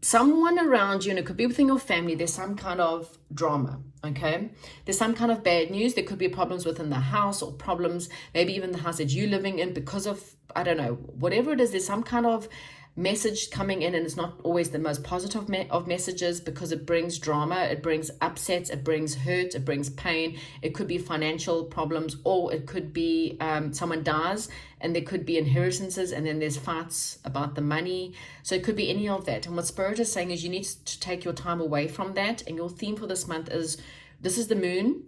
someone around you, and it could be within your family. There's some kind of drama, okay? There's some kind of bad news. There could be problems within the house, or problems, maybe even the house that you're living in because of, I don't know, whatever it is. There's some kind of message coming in, and it's not always the most positive of messages because it brings drama, it brings upsets, it brings hurt, it brings pain. It could be financial problems, or it could be someone dies and there could be inheritances, and then there's fights about the money. So it could be any of that. And what Spirit is saying is you need to take your time away from that. And your theme for this month is, this is the moon.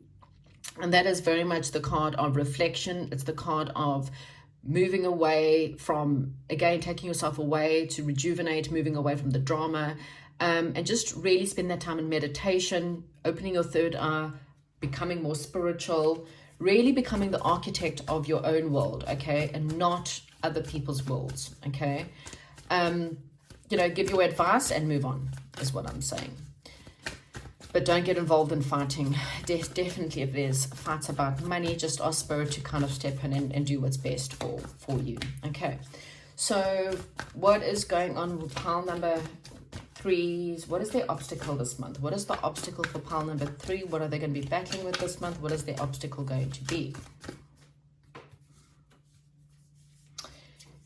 And that is very much the card of reflection. It's the card of moving away from, again, taking yourself away to rejuvenate, moving away from the drama, and just really spend that time in meditation, opening your third eye, becoming more spiritual, really becoming the architect of your own world, okay, and not other people's worlds, okay. Give your advice and move on is what I'm saying. But don't get involved in fighting. Definitely, if there's fights about money, just ask Spirit to kind of step in and do what's best for you. Okay. So what is going on with pile number 3s? What is their obstacle this month? What is the obstacle for pile number 3? What are they going to be battling with this month? What is their obstacle going to be?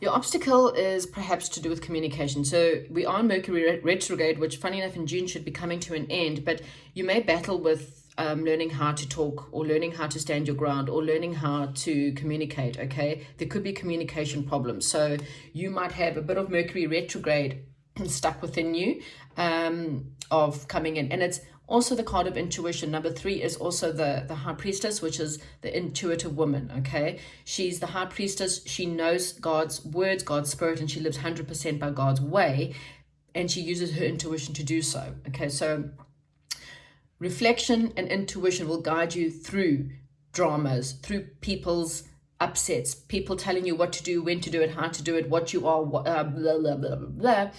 Your obstacle is perhaps to do with communication. So we are in Mercury retrograde, which funny enough in June should be coming to an end, but you may battle with learning how to talk, or learning how to stand your ground, or learning how to communicate, okay? There could be communication problems. So you might have a bit of Mercury retrograde stuck within you of coming in. And it's also the card of intuition. Number 3 is also the high priestess, which is the intuitive woman, okay? She's the high priestess. She knows God's words, God's spirit, and she lives 100% by God's way, and she uses her intuition to do so, okay? So reflection and intuition will guide you through dramas, through people's upsets, people telling you what to do, when to do it, how to do it, what you are, blah, blah, blah, blah, blah.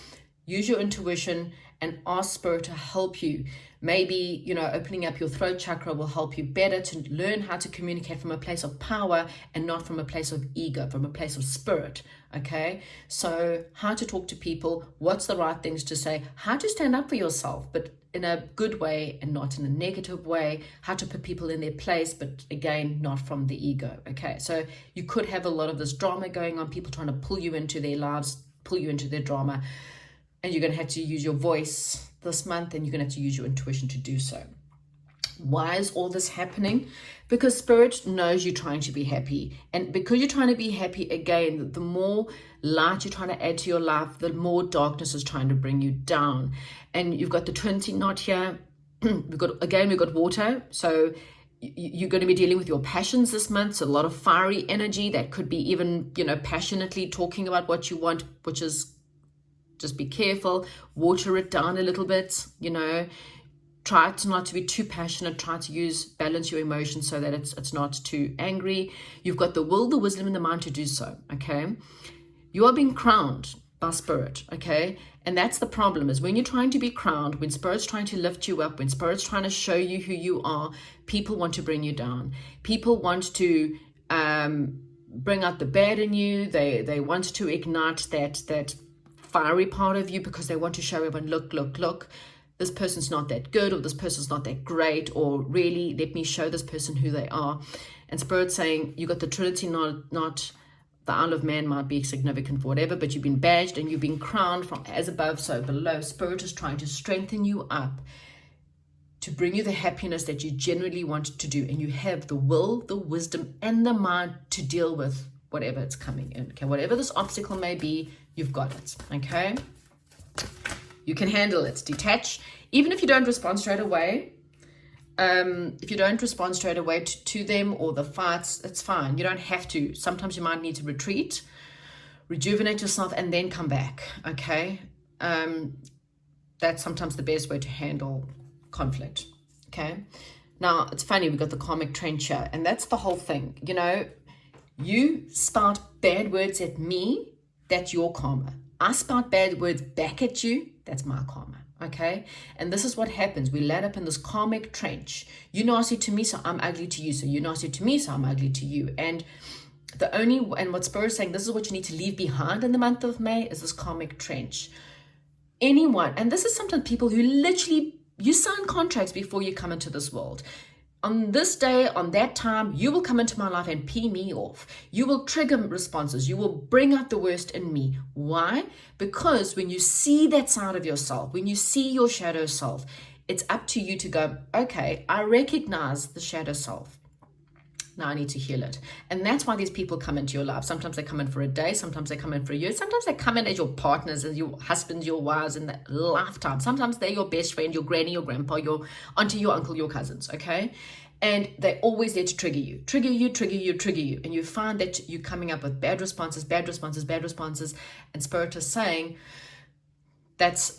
Use your intuition and ask Spirit to help you. Maybe, opening up your throat chakra will help you better to learn how to communicate from a place of power and not from a place of ego, from a place of spirit, okay? So how to talk to people, what's the right things to say, how to stand up for yourself, but in a good way and not in a negative way, how to put people in their place, but again, not from the ego, okay? So you could have a lot of this drama going on, people trying to pull you into their lives, pull you into their drama, and you're going to have to use your voice this month, and you're going to have to use your intuition to do so. Why is all this happening? Because Spirit knows you're trying to be happy. And because you're trying to be happy, again, the more light you're trying to add to your life, the more darkness is trying to bring you down. And you've got the Trinity knot here. we've got water. So you're going to be dealing with your passions this month. So a lot of fiery energy that could be even, passionately talking about what you want, which is just be careful, water it down a little bit, try to not to be too passionate, try to balance your emotions so that it's not too angry. You've got the will, the wisdom, and the mind to do so, okay? You are being crowned by Spirit, okay? And that's the problem, is when you're trying to be crowned, when Spirit's trying to lift you up, when Spirit's trying to show you who you are, people want to bring you down. People want to bring out the bad in you. They want to ignite that fiery part of you, because they want to show everyone, look, this person's not that good, or this person's not that great, or really let me show this person who they are. And Spirit's saying, you got the Trinity, not the Isle of Man might be significant for whatever, but you've been badged and you've been crowned from as above, so below. Spirit is trying to strengthen you up to bring you the happiness that you generally want to do, and you have the will, the wisdom, and the mind to deal with whatever it's coming in, okay? Whatever this obstacle may be, you've got it, okay? You can handle it. Detach. Even if you don't respond straight away, if you don't respond straight away to them or the fights, it's fine. You don't have to. Sometimes you might need to retreat, rejuvenate yourself, and then come back, okay? That's sometimes the best way to handle conflict, okay? Now, it's funny, we've got the karmic trencher, and that's the whole thing. You spout bad words at me, that's your karma. I spout bad words back at you, that's my karma, okay? And this is what happens. We land up in this karmic trench. You're nasty to me, so I'm ugly to you. So you're nasty to me, so I'm ugly to you. And what Spirit's saying, this is what you need to leave behind in the month of May, is this karmic trench. Anyone, and this is sometimes people who literally, you sign contracts before you come into this world. On this day, on that time, you will come into my life and pee me off. You will trigger responses. You will bring out the worst in me. Why? Because when you see that side of yourself, when you see your shadow self, it's up to you to go, okay, I recognize the shadow self. Now I need to heal it. And that's why these people come into your life. Sometimes they come in for a day. Sometimes they come in for a year. Sometimes they come in as your partners, as your husbands, your wives in the lifetime. Sometimes they're your best friend, your granny, your grandpa, your auntie, your uncle, your cousins, okay? And they're always there to trigger you, trigger you, trigger you, trigger you. And you find that you're coming up with bad responses, bad responses, bad responses. And Spirit is saying that's,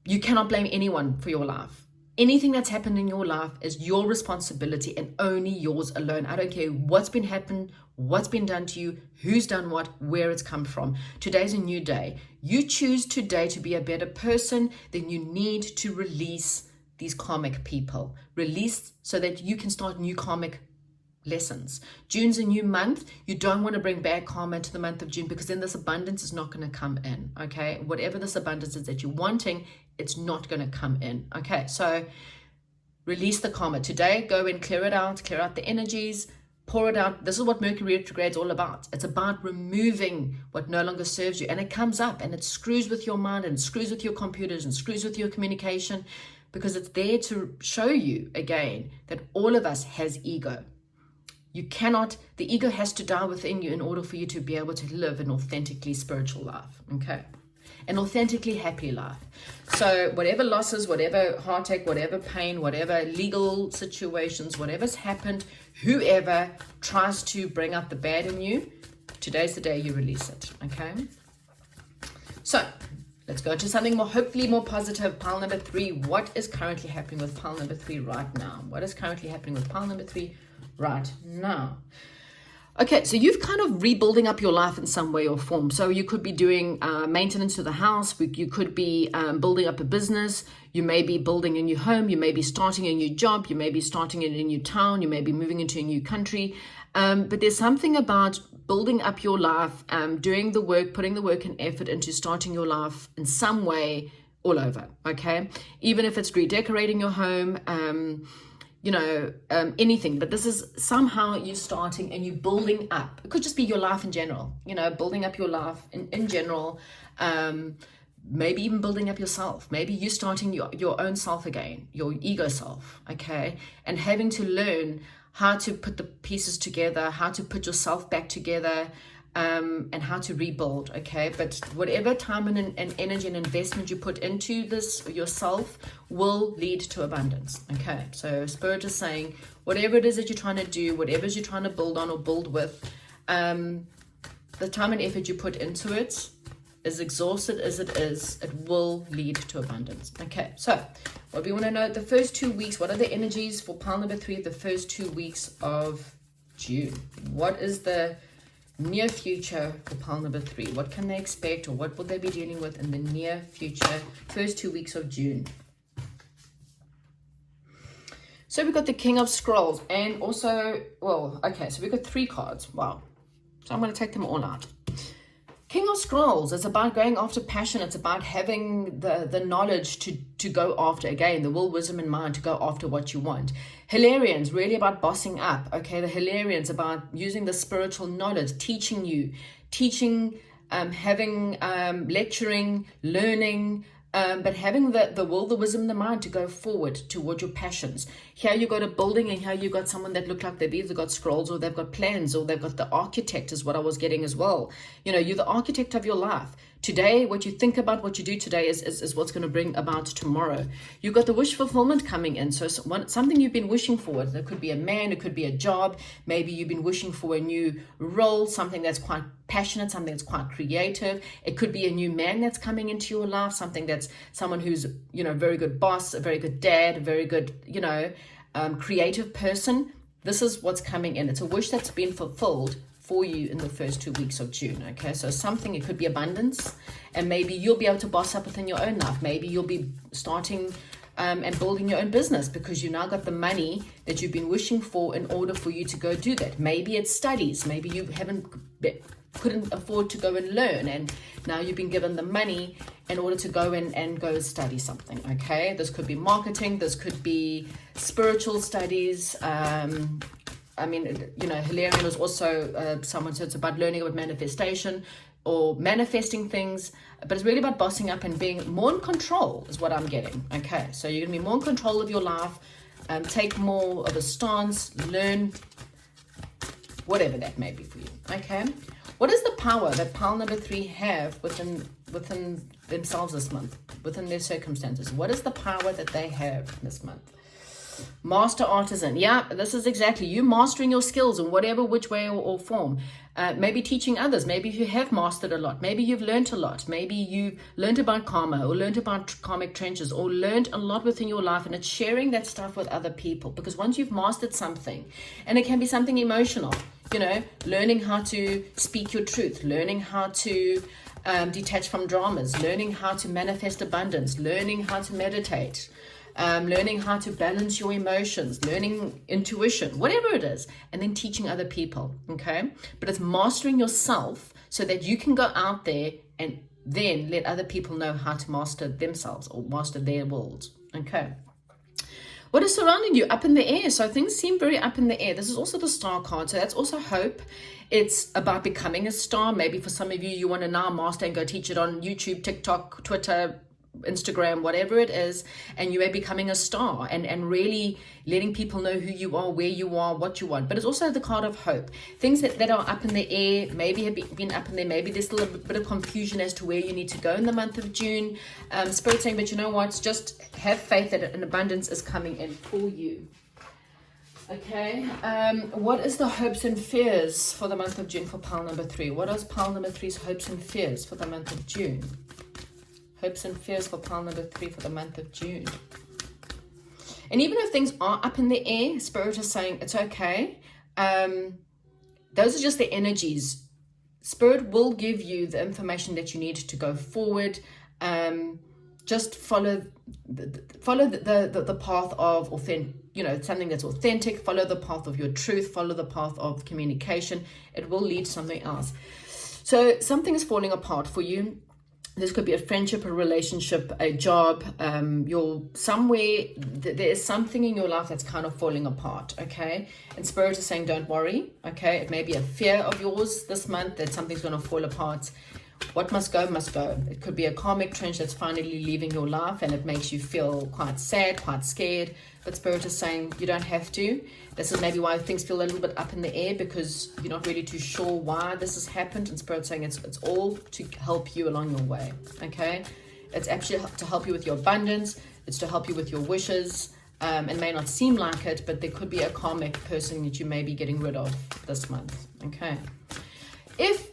you cannot blame anyone for your life. Anything that's happened in your life is your responsibility and only yours alone. I don't care what's been happened, what's been done to you, who's done what, where it's come from. Today's a new day. You choose today to be a better person, then you need to release these karmic people. Release so that you can start new karmic lessons. June's a new month. You don't want to bring bad karma into the month of June, because then this abundance is not going to come in. Okay, whatever this abundance is that you're wanting, it's not going to come in. Okay, so release the karma today. Go and clear it out, clear out the energies, pour it out. This is what Mercury retrograde is all about. It's about removing what no longer serves you, and it comes up and it screws with your mind and screws with your computers and screws with your communication, because it's there to show you again that all of us has ego. You cannot, the ego has to die within you in order for you to be able to live an authentically spiritual life, okay? An authentically happy life. So whatever losses, whatever heartache, whatever pain, whatever legal situations, whatever's happened, whoever tries to bring out the bad in you, today's the day you release it, okay? So let's go to something more, hopefully more positive. Pile number 3. What is currently happening with pile number 3 right now? What is currently happening with pile number 3 right now? Okay, so you've kind of rebuilding up your life in some way or form. So you could be doing maintenance to the house. You could be building up a business. You may be building a new home. You may be starting a new job. You may be starting in a new town. You may be moving into a new country. But there's something about building up your life, doing the work, putting the work and effort into starting your life in some way all over, okay? Even if it's redecorating your home, anything, but this is somehow you starting and you building up. It could just be your life in general, building up your life in general, maybe even building up yourself. Maybe you starting your own self again, your ego self, okay? And having to learn how to put the pieces together, how to put yourself back together, and how to rebuild, okay? But whatever time and energy and investment you put into this yourself will lead to abundance, okay? So Spirit is saying, whatever it is that you're trying to do, whatever it is you're trying to build on or build with, the time and effort you put into it, as exhausted as it is, it will lead to abundance, okay? So what we want to know, the first 2 weeks, what are the energies for pile number 3, the first 2 weeks of June? What is the near future for pile number 3? What can they expect, or what will they be dealing with in the near future, first 2 weeks of June? So we've got the King of Scrolls, and also, so we've got 3 cards. Wow. So I'm going to take them all out. King of Scrolls, it's about going after passion. It's about having the knowledge to go after, again, the will, wisdom, and mind to go after what you want. Hilarians, really about bossing up, okay? The Hilarians, about using the spiritual knowledge, teaching, having, lecturing, learning, but having the will, the wisdom, the mind to go forward toward your passions. Here you got a building, and here you got someone that looked like they've either got scrolls or they've got plans, or they've got the architect is what I was getting as well. You're the architect of your life. Today, what you think about, what you do today is what's going to bring about tomorrow. You've got the wish fulfillment coming in. So something you've been wishing for, there could be a man, it could be a job. Maybe you've been wishing for a new role, something that's quite passionate, something that's quite creative. It could be a new man that's coming into your life, someone who's, a very good boss, a very good dad, a very good, creative person. This is what's coming in. It's a wish that's been fulfilled for you in the first 2 weeks of June, okay? So it could be abundance, and maybe you'll be able to boss up within your own life. Maybe you'll be starting and building your own business because you now got the money that you've been wishing for in order for you to go do that. Maybe it's studies. Maybe you couldn't afford to go and learn, and now you've been given the money in order to go in and go study something, okay? This could be marketing. This could be spiritual studies. Hilarion is also someone, so it's about learning about manifestation or manifesting things, but it's really about bossing up and being more in control is what I'm getting, okay? So you're going to be more in control of your life, take more of a stance, learn, whatever that may be for you, okay? What is the power that pile number 3 have within themselves this month, within their circumstances? What is the power that they have this month? Master artisan. Yeah, this is exactly you mastering your skills in whatever which way or form. Maybe teaching others. Maybe you have mastered a lot. Maybe you've learned a lot. Maybe you've learned about karma or learned about karmic trenches or learned a lot within your life, and it's sharing that stuff with other people. Because once you've mastered something, and it can be something emotional, you know, learning how to speak your truth, learning how to detach from dramas, learning how to manifest abundance, learning how to meditate, learning how to balance your emotions, learning intuition, whatever it is, and then teaching other people, okay? But it's mastering yourself so that you can go out there and then let other people know how to master themselves or master their world, okay? What is surrounding you? Up in the air. So things seem very up in the air. This is also the star card. So that's also hope. It's about becoming a star. Maybe for some of you, you want to now master and go teach it on YouTube, TikTok, Twitter, Instagram, whatever it is, and you are becoming a star and really letting people know who you are, where you are, what you want. But it's also the card of hope. Things that are up in the air, maybe have been up in there, maybe there's still a bit of confusion as to where you need to go in the month of June. Spirit saying, but you know what, just have faith that an abundance is coming in for you. Okay, what is the hopes and fears for the month of June for pile number 3? What is pile number 3's hopes and fears for the month of June? Hopes and fears for pile number 3 for the month of June. And even if things are up in the air, Spirit is saying it's okay. Those are just the energies. Spirit will give you the information that you need to go forward. Just follow the path of authentic, you know, something that's authentic. Follow the path of your truth. Follow the path of communication. It will lead to something else. So something is falling apart for you. This could be a friendship, a relationship, a job. You're somewhere, there is something in your life that's kind of falling apart, okay? And Spirit is saying, don't worry, okay? It may be a fear of yours this month that something's going to fall apart. What must go, must go. It could be a karmic trench that's finally leaving your life and it makes you feel quite sad, quite scared. But Spirit is saying you don't have to. This is maybe why things feel a little bit up in the air, because you're not really too sure why this has happened. And Spirit saying it's all to help you along your way, okay? It's actually to help you with your abundance. It's to help you with your wishes. It may not seem like it, but there could be a karmic person that you may be getting rid of this month, okay? If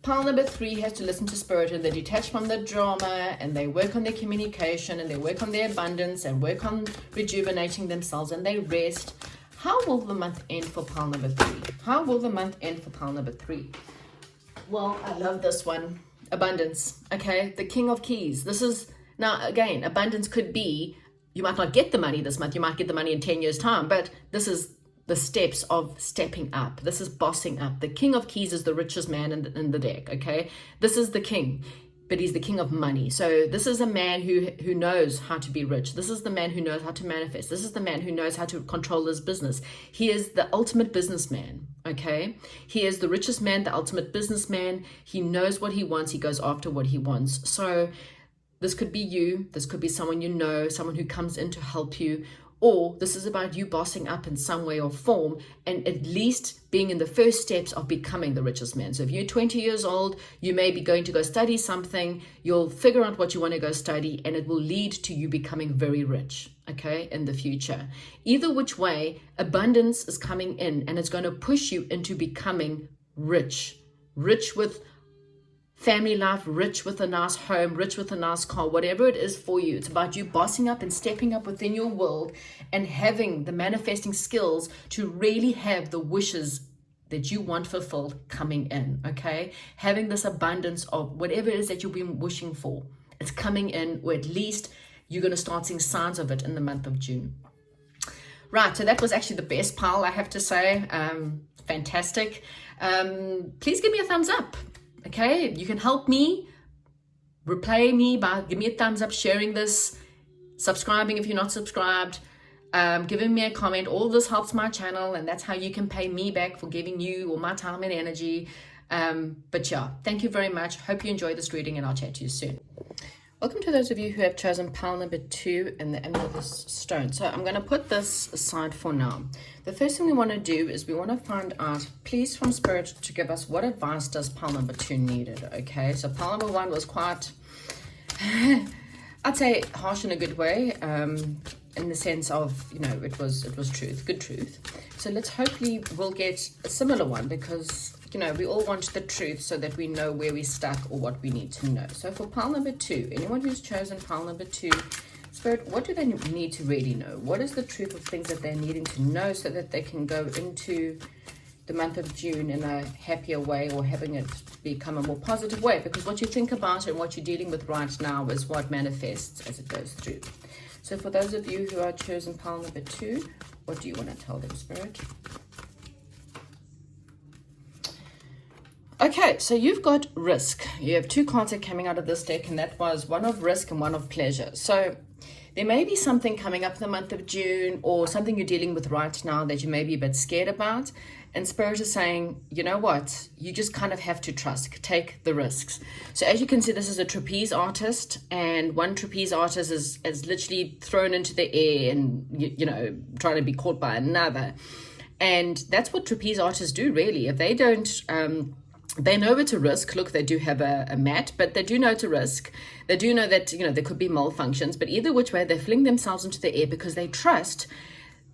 pile number 3 has to listen to Spirit and they detach from the drama and they work on their communication and they work on their abundance and work on rejuvenating themselves and they rest, how will the month end for pile number 3? How will the month end for pile number 3? Well, I love this one. Abundance, okay? The King of Keys. This is, now again, abundance could be, you might not get the money this month, you might get the money in 10 years' time, but this is the steps of stepping up. This is bossing up. The King of Keys is the richest man in the deck, okay? This is the king, but he's the king of money. So this is a man who knows how to be rich. This is the man who knows how to manifest. This is the man who knows how to control his business. He is the ultimate businessman, okay? He is the richest man, the ultimate businessman. He knows what he wants. He goes after what he wants. So this could be you. This could be someone you know, someone who comes in to help you. Or this is about you bossing up in some way or form and at least being in the first steps of becoming the richest man. So if you're 20 years old, you may be going to go study something. You'll figure out what you want to go study and it will lead to you becoming very rich, okay, in the future. Either which way, abundance is coming in and it's going to push you into becoming rich. Rich with family life, rich with a nice home, rich with a nice car, whatever it is for you. It's about you bossing up and stepping up within your world and having the manifesting skills to really have the wishes that you want fulfilled coming in, okay? Having this abundance of whatever it is that you've been wishing for. It's coming in, or at least you're going to start seeing signs of it in the month of June. Right, so that was actually the best pile, I have to say. Fantastic. Please give me a thumbs up. Okay, you can help me, reply me by give me a thumbs up, sharing this, subscribing if you're not subscribed, giving me a comment. All this helps my channel, and that's how you can pay me back for giving you all my time and energy. But yeah, thank you very much. Hope you enjoyed this reading, and I'll chat to you soon. Welcome to those of you who have chosen pile number 2 in the Amethyst Stone. So I'm going to put this aside for now. The first thing we want to do is we want to find out, please, from Spirit to give us what advice does pile number 2 needed, okay? So pile number 1 was quite I'd say harsh in a good way, in the sense of, it was truth, good truth. So let's hopefully we'll get a similar one, because, we all want the truth so that we know where we're stuck or what we need to know. So for pile number 2, anyone who's chosen pile number 2, Spirit, what do they need to really know? What is the truth of things that they're needing to know so that they can go into the month of June in a happier way, or having it become a more positive way? Because what you think about and what you're dealing with right now is what manifests as it goes through. So for those of you who are chosen pile number 2, what do you want to tell them, Spirit? Okay, so you've got risk. You have 2 cards that are coming out of this deck, and that was one of risk and one of pleasure. So there may be something coming up in the month of June, or something you're dealing with right now that you may be a bit scared about. And Spirit is saying, you know what? You just kind of have to trust, take the risks. So as you can see, this is a trapeze artist, and one trapeze artist is literally thrown into the air and, trying to be caught by another. And that's what trapeze artists do, really. If they don't, they know it's a risk. Look, they do have a mat, but they do know it's a risk. They do know that, there could be malfunctions, but either which way, they fling themselves into the air because they trust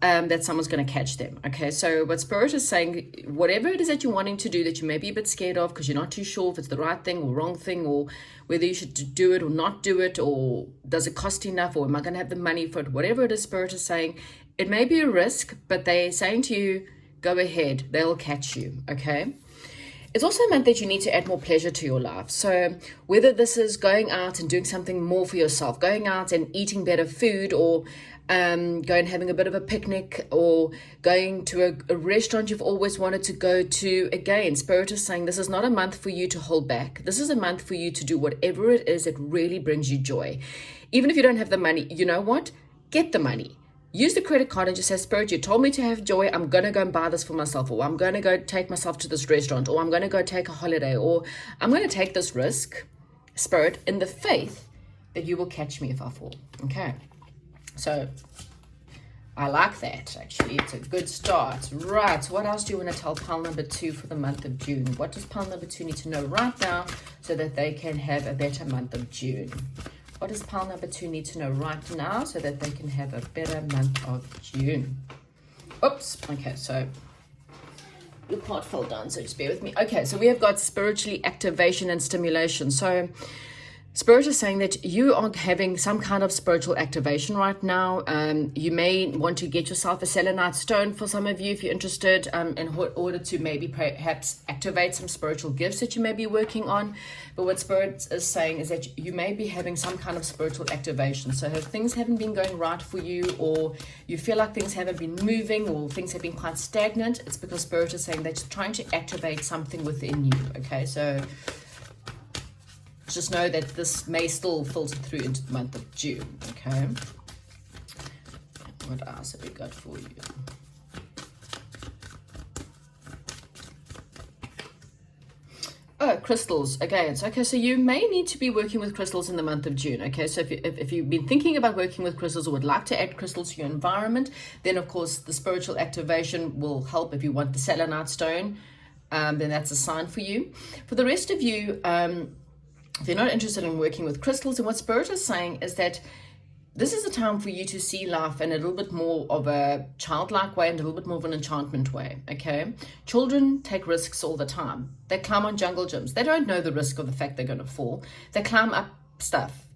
that someone's going to catch them. Okay, so what Spirit is saying, whatever it is that you're wanting to do that you may be a bit scared of because you're not too sure if it's the right thing or wrong thing, or whether you should do it or not do it, or does it cost enough, or am I going to have the money for it, whatever it is Spirit is saying, it may be a risk, but they're saying to you, go ahead, they'll catch you. Okay. It's also meant that you need to add more pleasure to your life. So whether this is going out and doing something more for yourself, going out and eating better food, or going having a bit of a picnic, or going to a restaurant you've always wanted to go to. Again, Spirit is saying this is not a month for you to hold back. This is a month for you to do whatever it is that really brings you joy. Even if you don't have the money, you know what? Get the money. Use the credit card and just say, Spirit, you told me to have joy. I'm going to go and buy this for myself, or I'm going to go take myself to this restaurant, or I'm going to go take a holiday, or I'm going to take this risk, Spirit, in the faith that you will catch me if I fall. Okay. So I like that, actually. It's a good start. Right. What else do you want to tell pile number 2 for the month of June? What does pile number 2 need to know right now so that they can have a better month of June? What does pile number 2 need to know right now so that they can have a better month of June? Oops. Okay, so your card fell down, so just bear with me. Okay, so we have got spiritually activation and stimulation. So Spirit is saying that you are having some kind of spiritual activation right now. You may want to get yourself a selenite stone for some of you if you're interested, in order to maybe perhaps activate some spiritual gifts that you may be working on. But what Spirit is saying is that you may be having some kind of spiritual activation. So if things haven't been going right for you, or you feel like things haven't been moving, or things have been quite stagnant, it's because Spirit is saying that you're trying to activate something within you. Okay, so just know that this may still filter through into the month of June. Okay, what else have we got for you? Oh, crystals. Okay, so you may need to be working with crystals in the month of June. Okay, so if you've been thinking about working with crystals, or would like to add crystals to your environment, then of course the spiritual activation will help. If you want the selenite stone, then that's a sign for you. For the rest of you, if you're not interested in working with crystals, and what Spirit is saying is that this is a time for you to see life in a little bit more of a childlike way and a little bit more of an enchantment way. Okay, children take risks all the time. They climb on jungle gyms. They don't know the risk of the fact they're going to fall. They climb up stuff.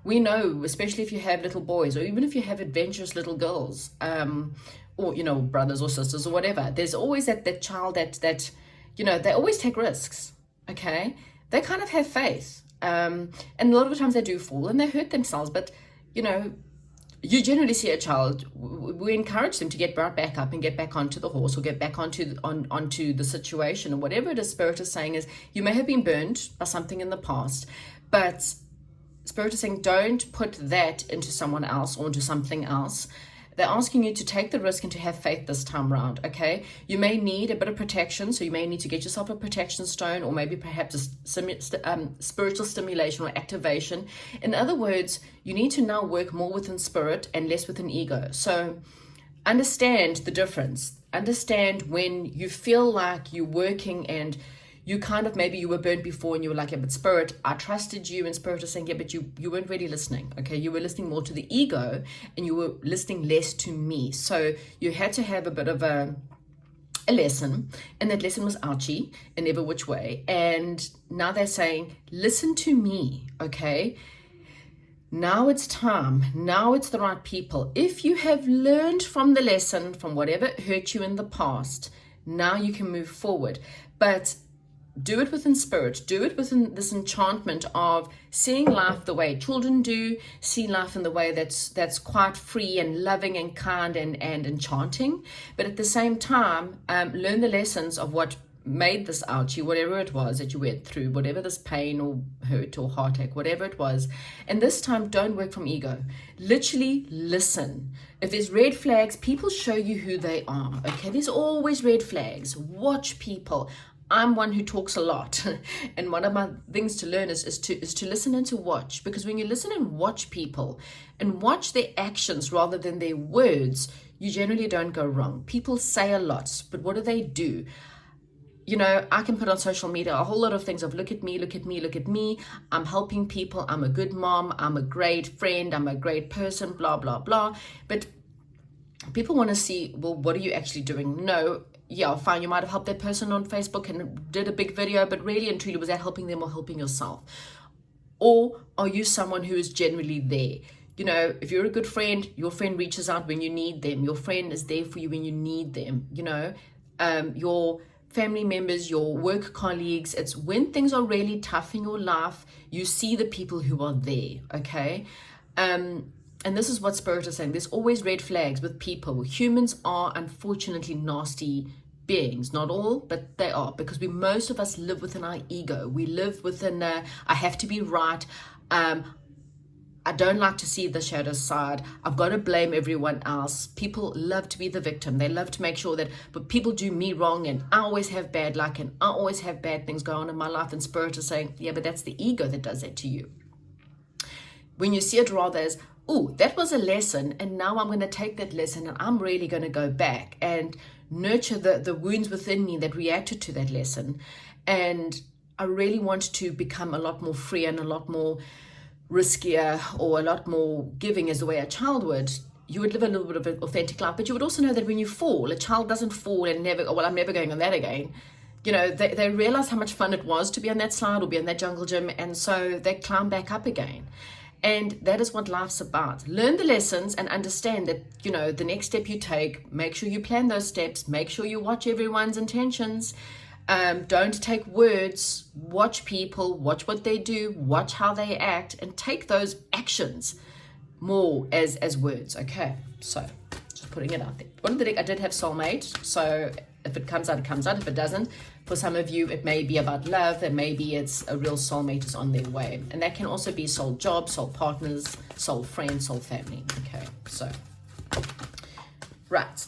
We know, especially if you have little boys, or even if you have adventurous little girls, or brothers or sisters or whatever. There's always that child that they always take risks. Okay, they kind of have faith, and a lot of the times they do fall and they hurt themselves, but you generally see a child, we encourage them to get right back up and get back onto the horse, or get back onto the situation, or whatever it is Spirit is saying is, you may have been burned by something in the past, but Spirit is saying don't put that into someone else or into something else. They're asking you to take the risk and to have faith this time around, okay? You may need a bit of protection, so you may need to get yourself a protection stone, or maybe perhaps a spiritual stimulation or activation. In other words, you need to now work more within spirit and less within ego. So understand the difference. Understand when you feel like you're working and you kind of, maybe you were burnt before and you were like, yeah, but Spirit, I trusted you, and Spirit is saying, yeah, but you weren't really listening. Okay, you were listening more to the ego and you were listening less to me. So you had to have a bit of a lesson, and that lesson was ouchy in every which way. And now they're saying, listen to me. Okay, now it's time. Now it's the right people. If you have learned from the lesson, from whatever hurt you in the past, now you can move forward. But do it within spirit. Do it within this enchantment of seeing life the way children do, see life in the way that's quite free and loving and kind and enchanting. But at the same time, learn the lessons of what made this ouchie, whatever it was that you went through, whatever this pain or hurt or heartache, whatever it was. And this time, don't work from ego. Literally listen. If there's red flags, people show you who they are. Okay, there's always red flags. Watch people. I'm one who talks a lot, and one of my things to learn is to listen and to watch. Because when you listen and watch people and watch their actions rather than their words, you generally don't go wrong. People say a lot, but what do? You know, I can put on social media a whole lot of things of look at me, look at me, look at me. I'm helping people. I'm a good mom. I'm a great friend. I'm a great person, blah, blah, blah. But people want to see, well, what are you actually doing? No, yeah, fine, you might have helped that person on Facebook and did a big video, but really and truly, was that helping them or helping yourself? Or are you someone who is generally there? You know, if you're a good friend, your friend reaches out when you need them. Your friend is there for you when you need them. You know, your family members, your work colleagues, it's when things are really tough in your life, you see the people who are there, okay? And this is what Spirit is saying. There's always red flags with people. Humans are unfortunately nasty beings. Not all, but they are, because most of us live within our ego. We live within I have to be right. I don't like to see the shadow side. I've got to blame everyone else. People love to be the victim. They love to make sure that, but people do me wrong, and I always have bad luck, and I always have bad things going on in my life. And Spirit is saying, yeah, but that's the ego that does that to you. When you see it rather as, oh, that was a lesson, and now I'm going to take that lesson and I'm really going to go back and nurture the wounds within me that reacted to that lesson. And I really want to become a lot more free and a lot more riskier, or a lot more giving as the way a child would. You would live a little bit of an authentic life, but you would also know that when you fall, a child doesn't fall and never, oh, well, I'm never going on that again. You know, they realize how much fun it was to be on that slide or be on that jungle gym, and so they climb back up again. And that is what life's about. Learn the lessons and understand that, you know, the next step you take, make sure you plan those steps, make sure you watch everyone's intentions. Don't take words, watch people, watch what they do, watch how they act, and take those actions more as words. Okay, so just putting it out there. One of the deck, I did have soulmate, so if it comes out, it comes out. If it doesn't, for some of you, it may be about love, and maybe it's a real soulmate is on their way. And that can also be soul job, soul partners, soul friends, soul family. Okay, so, right.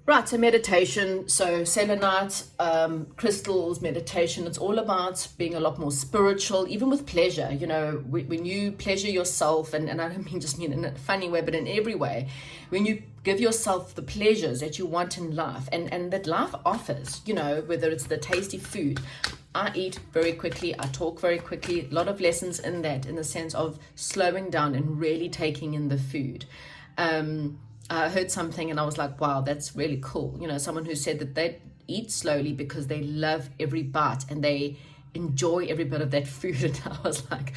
Right, so meditation, so selenite, crystals, meditation, it's all about being a lot more spiritual, even with pleasure. You know, when you pleasure yourself, and I don't mean in a funny way, but in every way, when you give yourself the pleasures that you want in life, and that life offers, you know, whether it's the tasty food. I eat very quickly, I talk very quickly, a lot of lessons in that, in the sense of slowing down and really taking in the food. I heard something and I was like, wow, that's really cool. You know, someone who said that they eat slowly because they love every bite and they enjoy every bit of that food. And I was like,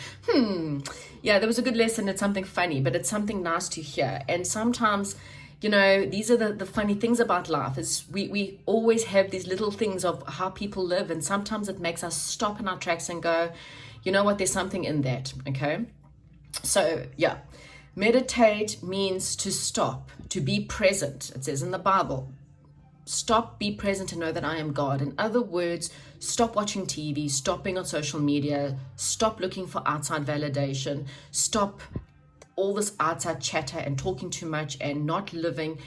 yeah, that was a good lesson. It's something funny, but it's something nice to hear. And sometimes, you know, these are the funny things about life, is we always have these little things of how people live. And sometimes it makes us stop in our tracks and go, you know what, there's something in that. Okay. So yeah. Meditate means to stop, to be present. It says in the Bible, stop, be present, and know that I am God. In other words, stop watching TV, stop being on social media, stop looking for outside validation, stop all this outside chatter and talking too much and not living,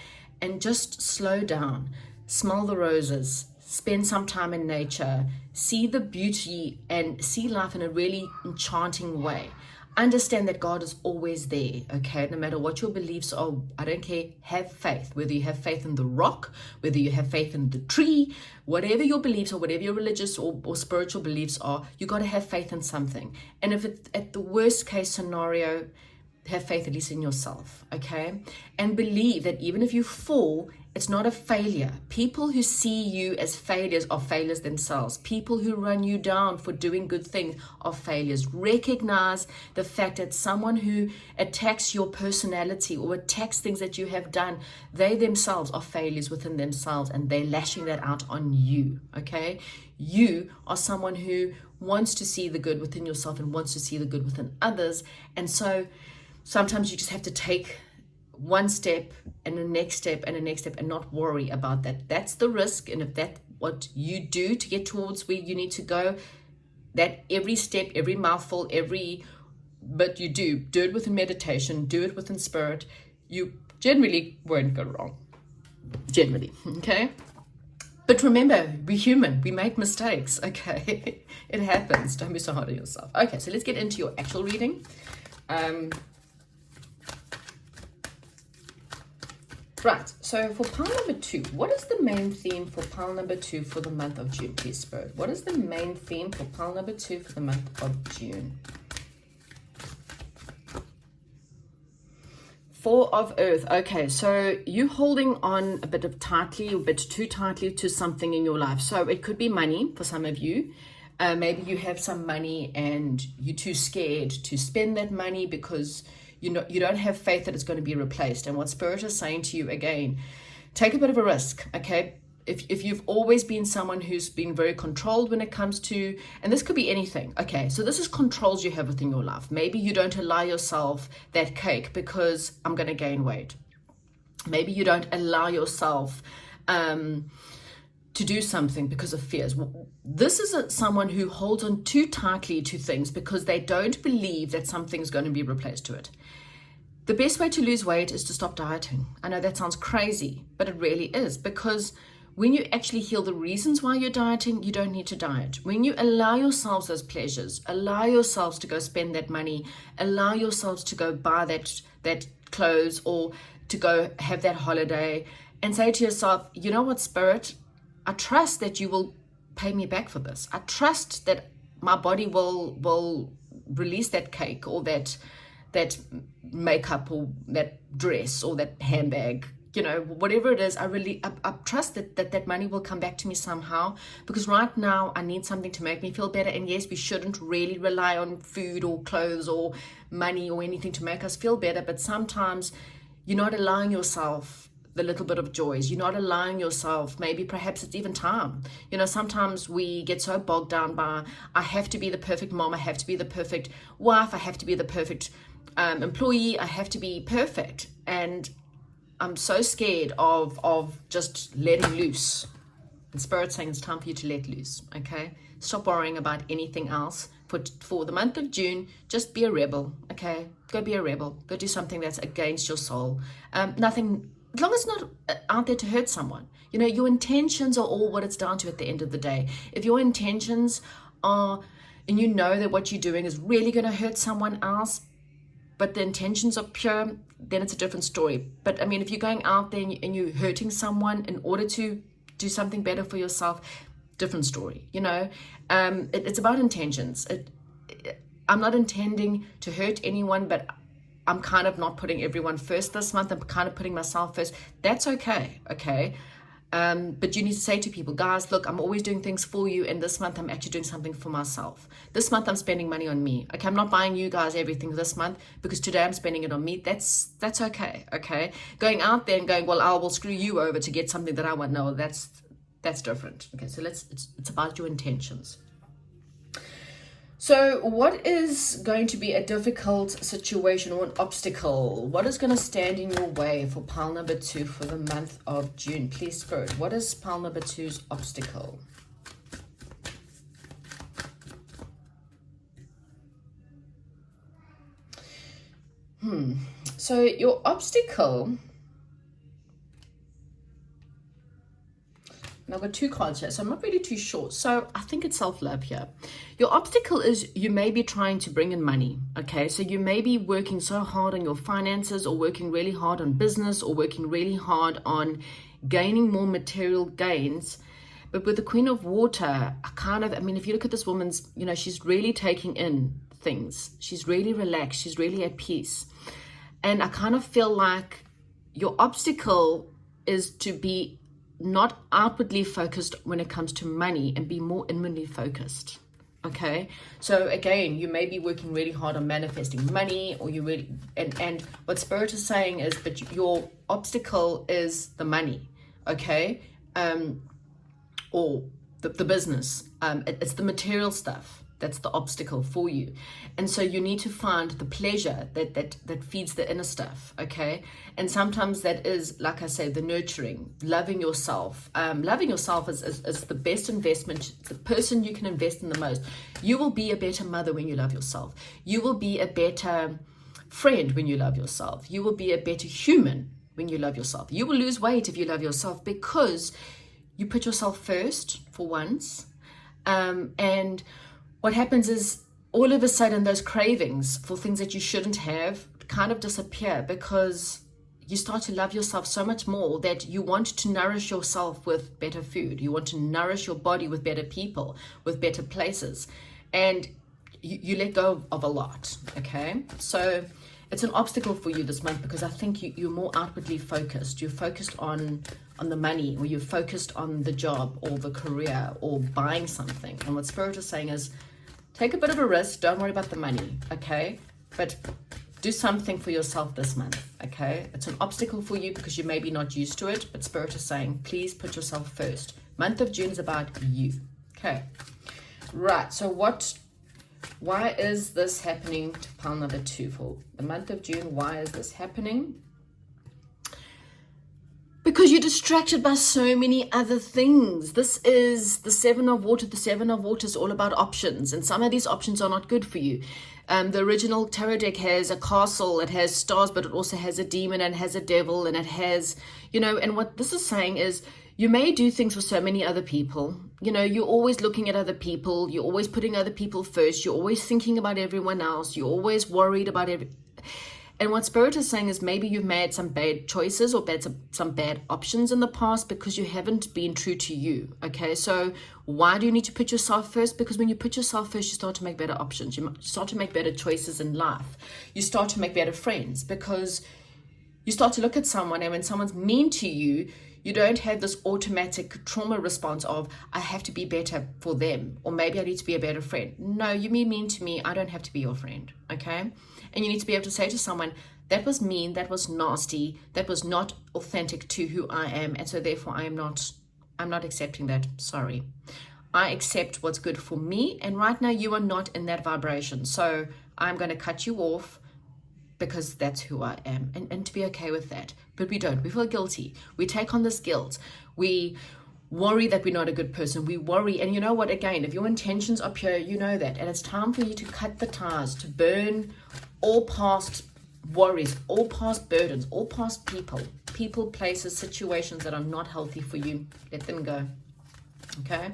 and just slow down, smell the roses, spend some time in nature, see the beauty and see life in a really enchanting way. Understand that God is always there, okay? No matter what your beliefs are, I don't care, have faith. Whether you have faith in the rock, whether you have faith in the tree, whatever your beliefs are, whatever your religious or spiritual beliefs are, you got to have faith in something. And if it's at the worst case scenario, have faith at least in yourself, okay? And believe that even if you fall, it's not a failure. People who see you as failures are failures themselves. People who run you down for doing good things are failures. Recognize the fact that someone who attacks your personality or attacks things that you have done, they themselves are failures within themselves, and they're lashing that out on you, okay? You are someone who wants to see the good within yourself and wants to see the good within others. And so sometimes you just have to take one step and the next step and the next step and not worry about that. That's the risk. And if that's what you do to get towards where you need to go, that every step, every mouthful, every bit you do it within meditation, do it within spirit, you generally won't go wrong. Generally, okay? But remember, we're human. We make mistakes, okay? It happens. Don't be so hard on yourself. Okay, so let's get into your actual reading. Right, so for pile number 2, what is the main theme for pile number 2 for the month of June, please, Spirit? What is the main theme for pile number 2 for the month of June? 4 of Earth. Okay, so you holding on a bit too tightly to something in your life. So it could be money for some of you. Maybe you have some money and you're too scared to spend that money because you don't have faith that it's going to be replaced. And what Spirit is saying to you again, take a bit of a risk, okay? If you've always been someone who's been very controlled when it comes to, and this could be anything, okay? So this is controls you have within your life. Maybe you don't allow yourself that cake because I'm going to gain weight. Maybe you don't allow yourself to do something because of fears. This is someone who holds on too tightly to things because they don't believe that something's going to be replaced to it. The best way to lose weight is to stop dieting. I know that sounds crazy, but it really is, because when you actually heal the reasons why you're dieting, you don't need to diet. When you allow yourselves those pleasures, allow yourselves to go spend that money, allow yourselves to go buy that clothes or to go have that holiday, and say to yourself, you know what, Spirit, I trust that you will pay me back for this. I trust that my body will release that cake or that makeup or that dress or that handbag, whatever it is. I trust that money will come back to me somehow, because right now I need something to make me feel better. And yes, we shouldn't really rely on food or clothes or money or anything to make us feel better, but sometimes you're not allowing yourself the little bit of joys. You're not allowing yourself, maybe perhaps it's even time. Sometimes we get so bogged down by, I have to be the perfect mom, I have to be the perfect wife, I have to be the perfect employee, I have to be perfect. And I'm so scared of just letting loose. And Spirit's saying it's time for you to let loose, okay? Stop worrying about anything else. For the month of June, just be a rebel, okay? Go be a rebel. Go do something that's against your soul. Nothing, as long as it's not out there to hurt someone. Your intentions are all what it's down to at the end of the day. If your intentions are, and you know that what you're doing is really going to hurt someone else, but the intentions are pure, then it's a different story. But I mean, if you're going out there and you're hurting someone in order to do something better for yourself, different story. It's about intentions. I'm not intending to hurt anyone, but I'm kind of not putting everyone first this month. I'm kind of putting myself first. That's okay, okay? But you need to say to people, guys, look, I'm always doing things for you, and this month I'm actually doing something for myself. This month I'm spending money on me. Okay, I'm not buying you guys everything this month because today I'm spending it on me. That's okay, okay? Going out there and going, well, I will screw you over to get something that I want. No, that's different. Okay, so it's about your intentions. So what is going to be a difficult situation or an obstacle? What is going to stand in your way for pile number 2 for the month of June? Please, Spirit, what is pile number 2's obstacle? So your obstacle And I've got 2 cards here, so I'm not really too sure. So I think it's self-love here. Your obstacle is you may be trying to bring in money, okay? So you may be working so hard on your finances, or working really hard on business, or working really hard on gaining more material gains. But with the Queen of Water, I mean, if you look at this woman's, she's really taking in things. She's really relaxed. She's really at peace. And I kind of feel like your obstacle is to be not outwardly focused when it comes to money and be more inwardly focused. Okay, so again, you may be working really hard on manifesting money, or you really, and what Spirit is saying is, but your obstacle is the money, okay, or the business. It's the material stuff that's the obstacle for you. And so you need to find the pleasure that feeds the inner stuff, okay? And sometimes that is, like I say, the nurturing, loving yourself. Loving yourself is the best investment. It's the person you can invest in the most. You will be a better mother when you love yourself. You will be a better friend when you love yourself. You will be a better human when you love yourself. You will lose weight if you love yourself, because you put yourself first for once. And what happens is, all of a sudden, those cravings for things that you shouldn't have kind of disappear, because you start to love yourself so much more that you want to nourish yourself with better food. You want to nourish your body with better people, with better places. And you let go of a lot, okay? So it's an obstacle for you this month, because I think you're more outwardly focused. You're focused on the money, or you're focused on the job or the career or buying something. And what Spirit is saying is, take a bit of a risk. Don't worry about the money, okay? But do something for yourself this month, okay? It's an obstacle for you because you may be not used to it, but Spirit is saying, please put yourself first. Month of June is about you, okay? Right, so why is this happening to pile number 2 for the month of June? Why is this happening? Because you're distracted by so many other things. This is the 7 of Water. The 7 of Water is all about options, and some of these options are not good for you. The original tarot deck has a castle, it has stars, but it also has a demon and has a devil, and it has, and what this is saying is, you may do things for so many other people. You're always looking at other people. You're always putting other people first. You're always thinking about everyone else. You're always worried about And what Spirit is saying is, maybe you've made some bad choices or some bad options in the past because you haven't been true to you, okay? So why do you need to put yourself first? Because when you put yourself first, you start to make better options. You start to make better choices in life. You start to make better friends, because you start to look at someone, and when someone's mean to you, you don't have this automatic trauma response of, I have to be better for them, or maybe I need to be a better friend. No, you mean to me, I don't have to be your friend, okay? And you need to be able to say to someone, that was mean, that was nasty, that was not authentic to who I am, and so therefore I'm not accepting that. Sorry. I accept what's good for me, and right now you are not in that vibration. So I'm going to cut you off, because that's who I am, and to be okay with that. But we don't. We feel guilty. We take on this guilt. We worry that we're not a good person. We worry, and you know what, again, if your intentions are pure, you know that, and it's time for you to cut the ties, to burn all past worries, all past burdens, all past people, places, situations that are not healthy for you. Let them go, okay?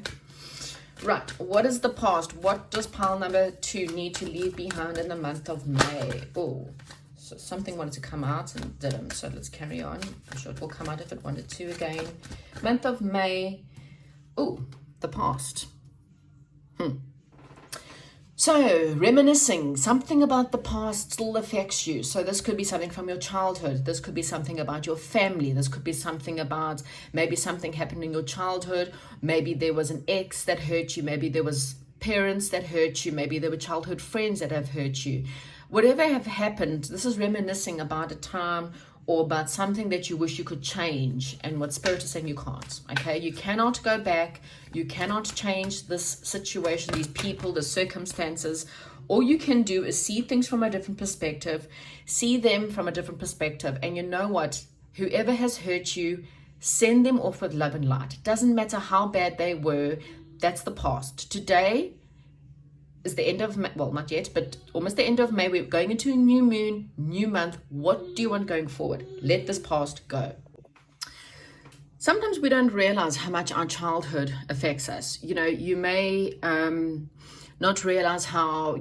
Right, what is the past? What does pile number 2 need to leave behind in the month of May? Oh, so something wanted to come out and didn't, so let's carry on. I'm sure it will come out if it wanted to again. Month of May. Oh, the past. So, reminiscing, something about the past still affects you. So this could be something from your childhood. This could be something about your family. This could be something about, maybe something happened in your childhood. Maybe there was an ex that hurt you. Maybe there was parents that hurt you. Maybe there were childhood friends that have hurt you. Whatever have happened, this is reminiscing about a time or about something that you wish you could change. And what Spirit is saying, you can't, okay? You cannot go back. You cannot change this situation, these people, the circumstances. All you can do is see things from a different perspective, see them from a different perspective. And you know what? Whoever has hurt you, send them off with love and light. It doesn't matter how bad they were. That's the past. Today is the end of May. Well, not yet, but almost the end of May. We're going into a new moon, new month. What do you want going forward? Let this past go. Sometimes we don't realize how much our childhood affects us. You know, you may not realize how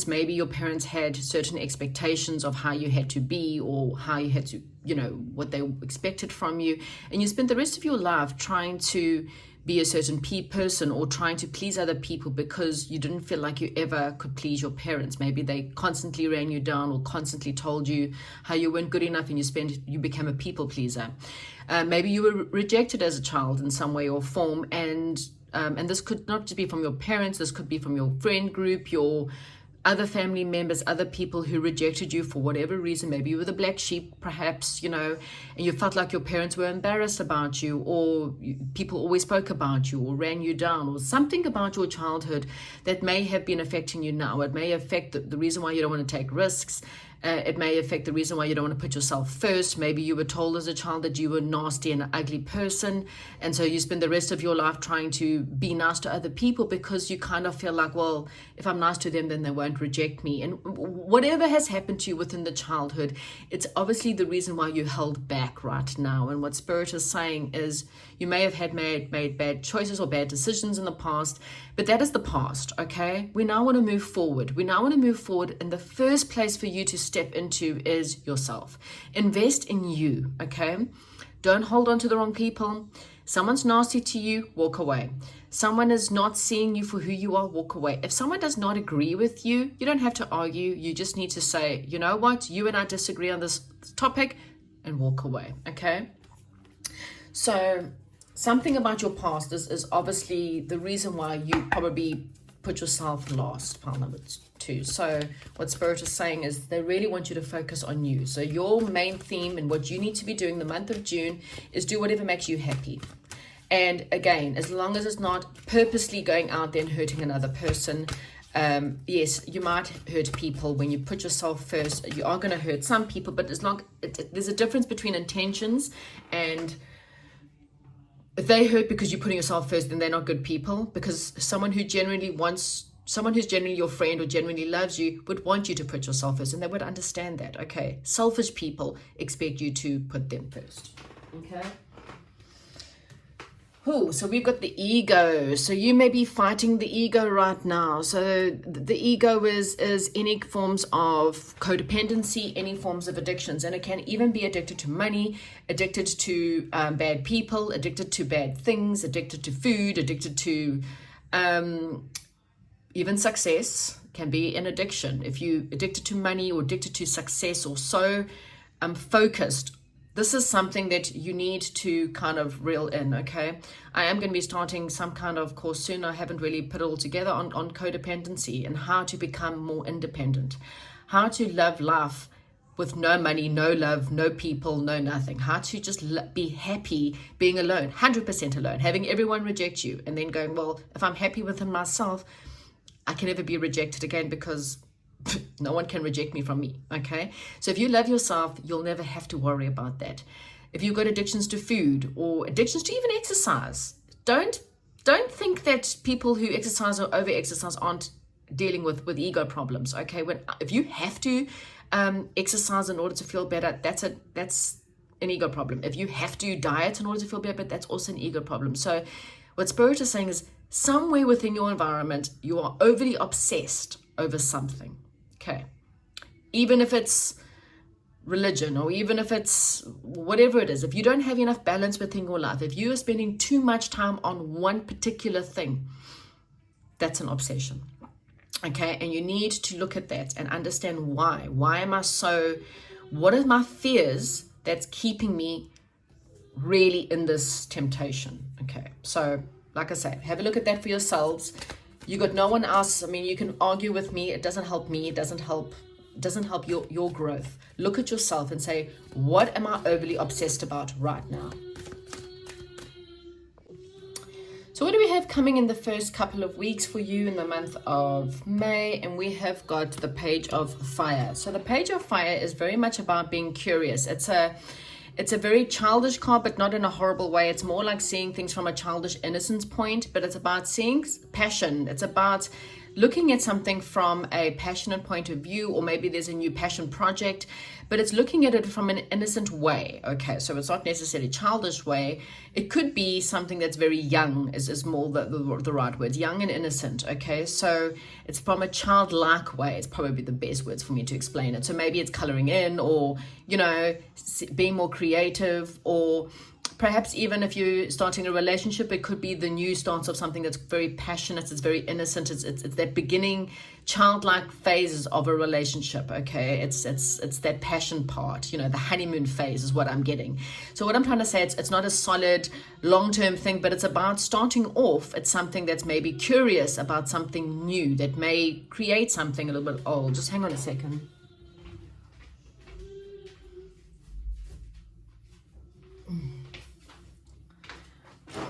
maybe your parents had certain expectations of how you had to be, or how you had to, what they expected from you. And you spent the rest of your life trying to be a certain person, or trying to please other people, because you didn't feel like you ever could please your parents. Maybe they constantly ran you down, or constantly told you how you weren't good enough, and you became a people pleaser. Maybe you were rejected as a child in some way or form, and this could not just be from your parents. This could be from your friend group, your other family members, other people who rejected you for whatever reason. Maybe you were the black sheep, perhaps, and you felt like your parents were embarrassed about you, or people always spoke about you, or ran you down, or something about your childhood that may have been affecting you now. It may affect the reason why you don't want to take risks. It may affect the reason why you don't want to put yourself first. Maybe you were told as a child that you were nasty and an ugly person, and so you spend the rest of your life trying to be nice to other people, because you kind of feel like, well, if I'm nice to them, then they won't reject me. And whatever has happened to you within the childhood, it's obviously the reason why you held back right now. And what Spirit is saying is, you may have made bad choices or bad decisions in the past, but that is the past, okay? We now want to move forward. And the first place for you to step into is yourself. Invest in you, okay? Don't hold on to the wrong people. Someone's nasty to you, walk away. Someone is not seeing you for who you are, walk away. If someone does not agree with you, you don't have to argue. You just need to say, you know what, you and I disagree on this topic, and walk away, okay? So something about your past is obviously the reason why you probably put yourself last, pile number 2. So what Spirit is saying is they really want you to focus on you. So your main theme and what you need to be doing the month of June is do whatever makes you happy. And again, as long as it's not purposely going out there and hurting another person. Yes, you might hurt people when you put yourself first. You are going to hurt some people, but there's a difference between intentions, and if they hurt because you're putting yourself first, then they're not good people. Because someone who's generally your friend or genuinely loves you would want you to put yourself first, and they would understand that, okay? Selfish people expect you to put them first, okay? So we've got the ego. So you may be fighting the ego right now. So the ego is any forms of codependency, any forms of addictions. And it can even be addicted to money, addicted to bad people, addicted to bad things, addicted to food, addicted to even success can be an addiction. If you addicted to money or addicted to success, or so focused, this is something that you need to kind of reel in, okay? I am going to be starting some kind of course soon. I haven't really put it all together on codependency and how to become more independent, how to love life with no money, no love, no people, no nothing, how to just be happy being alone, 100% alone, having everyone reject you, and then going, well, if I'm happy within myself, I can never be rejected again, because no one can reject me from me, okay? So if you love yourself, you'll never have to worry about that. If you've got addictions to food or addictions to even exercise, don't think that people who exercise or over-exercise aren't dealing with ego problems, okay? If you have to exercise in order to feel better, that's an ego problem. If you have to diet in order to feel better, that's also an ego problem. So what Spirit is saying is, somewhere within your environment, you are overly obsessed over something. Okay, even if it's religion, or even if it's whatever it is, if you don't have enough balance within your life, if you are spending too much time on one particular thing, that's an obsession. Okay, and you need to look at that and understand why. Why am I what are my fears that's keeping me really in this temptation? Okay, so like I say, have a look at that for yourselves. You got no one else. I mean, you can argue with me. It doesn't help me. It doesn't help your growth. Look at yourself and say, what am I overly obsessed about right now? So what do we have coming in the first couple of weeks for you in the month of May? And we have got the Page of Fire. So the Page of Fire is very much about being curious. It's a very childish card, but not in a horrible way. It's more like seeing things from a childish innocence point, but it's about seeing passion. It's about looking at something from a passionate point of view, or maybe there's a new passion project, but it's looking at it from an innocent way. Okay, so it's not necessarily childish way. It could be something that's very young, is more the right word, young and innocent. Okay, so it's from a childlike way. It's probably the best words for me to explain it. So maybe it's coloring in, or, you know, being more creative, or perhaps even if you're starting a relationship, it could be the new start of something that's very passionate, it's very innocent, it's that beginning childlike phases of a relationship. Okay, it's that passion part, you know, the honeymoon phase is what I'm getting. So what I'm trying to say, it's not a solid long-term thing, but it's about starting off at something that's maybe curious about something new that may create something a little bit old. Just hang on a second.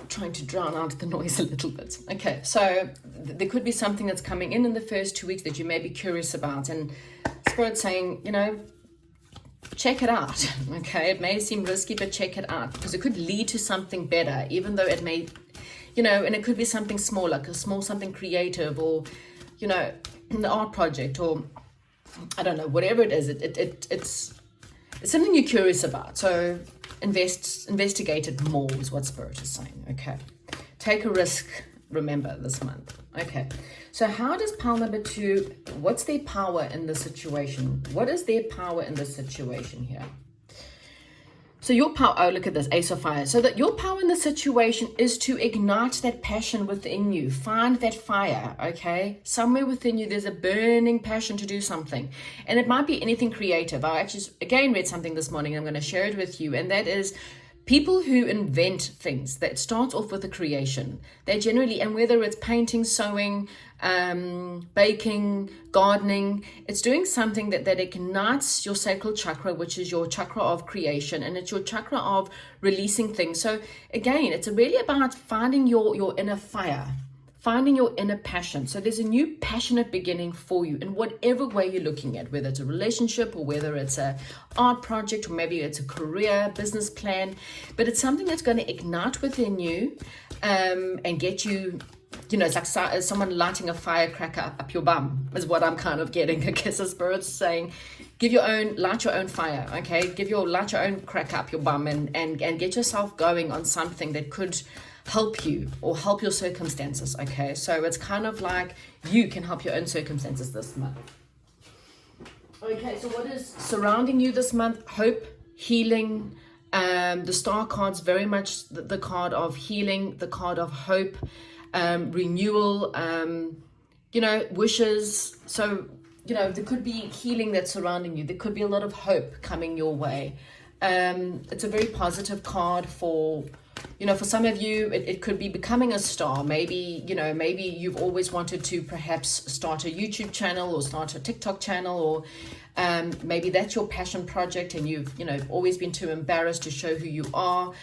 Trying to drown out the noise a little bit. Okay, so there could be something that's coming in the first 2 weeks that you may be curious about, and Spirit's saying, you know, check it out. Okay, it may seem risky, but check it out, because it could lead to something better, even though it may, you know, and it could be something small, like a small something creative, or, you know, an art project, or I don't know, whatever it is. It's something you're curious about. So investigate it more is what Spirit is saying. Okay, take a risk, remember, this month. Okay, so how does pile number 2, what's their power in the situation? What is their power in the situation here? So your power, oh, look at this, Ace of Fire. So that your power in the situation is to ignite that passion within you. Find that fire, okay? Somewhere within you, there's a burning passion to do something. And it might be anything creative. I actually, again, read something this morning. I'm going to share it with you. And that is, people who invent things, that starts off with a creation. They generally, and whether it's painting, sewing, baking, gardening, it's doing something that ignites your sacral chakra, which is your chakra of creation, and it's your chakra of releasing things. So again, it's really about finding your inner fire, finding your inner passion. So there's a new passionate beginning for you in whatever way you're looking at, whether it's a relationship, or whether it's a art project, or maybe it's a career, business plan, but it's something that's going to ignite within you, and get you, you know, it's like someone lighting a firecracker up your bum is what I'm kind of getting. I guess the Spirit's saying, light your own fire, okay? Light your own crack up your bum, and get yourself going on something that could help you or help your circumstances. Okay, so it's kind of like you can help your own circumstances this month. Okay, so what is surrounding you this month? Hope, healing. The star card's very much the card of healing, the card of hope, renewal, you know, wishes. So, you know, there could be healing that's surrounding you. There could be a lot of hope coming your way. It's a very positive card for, you know, for some of you, it could be becoming a star. Maybe, you know, maybe you've always wanted to perhaps start a YouTube channel or start a TikTok channel, or maybe that's your passion project, and you've, you know, always been too embarrassed to show who you are,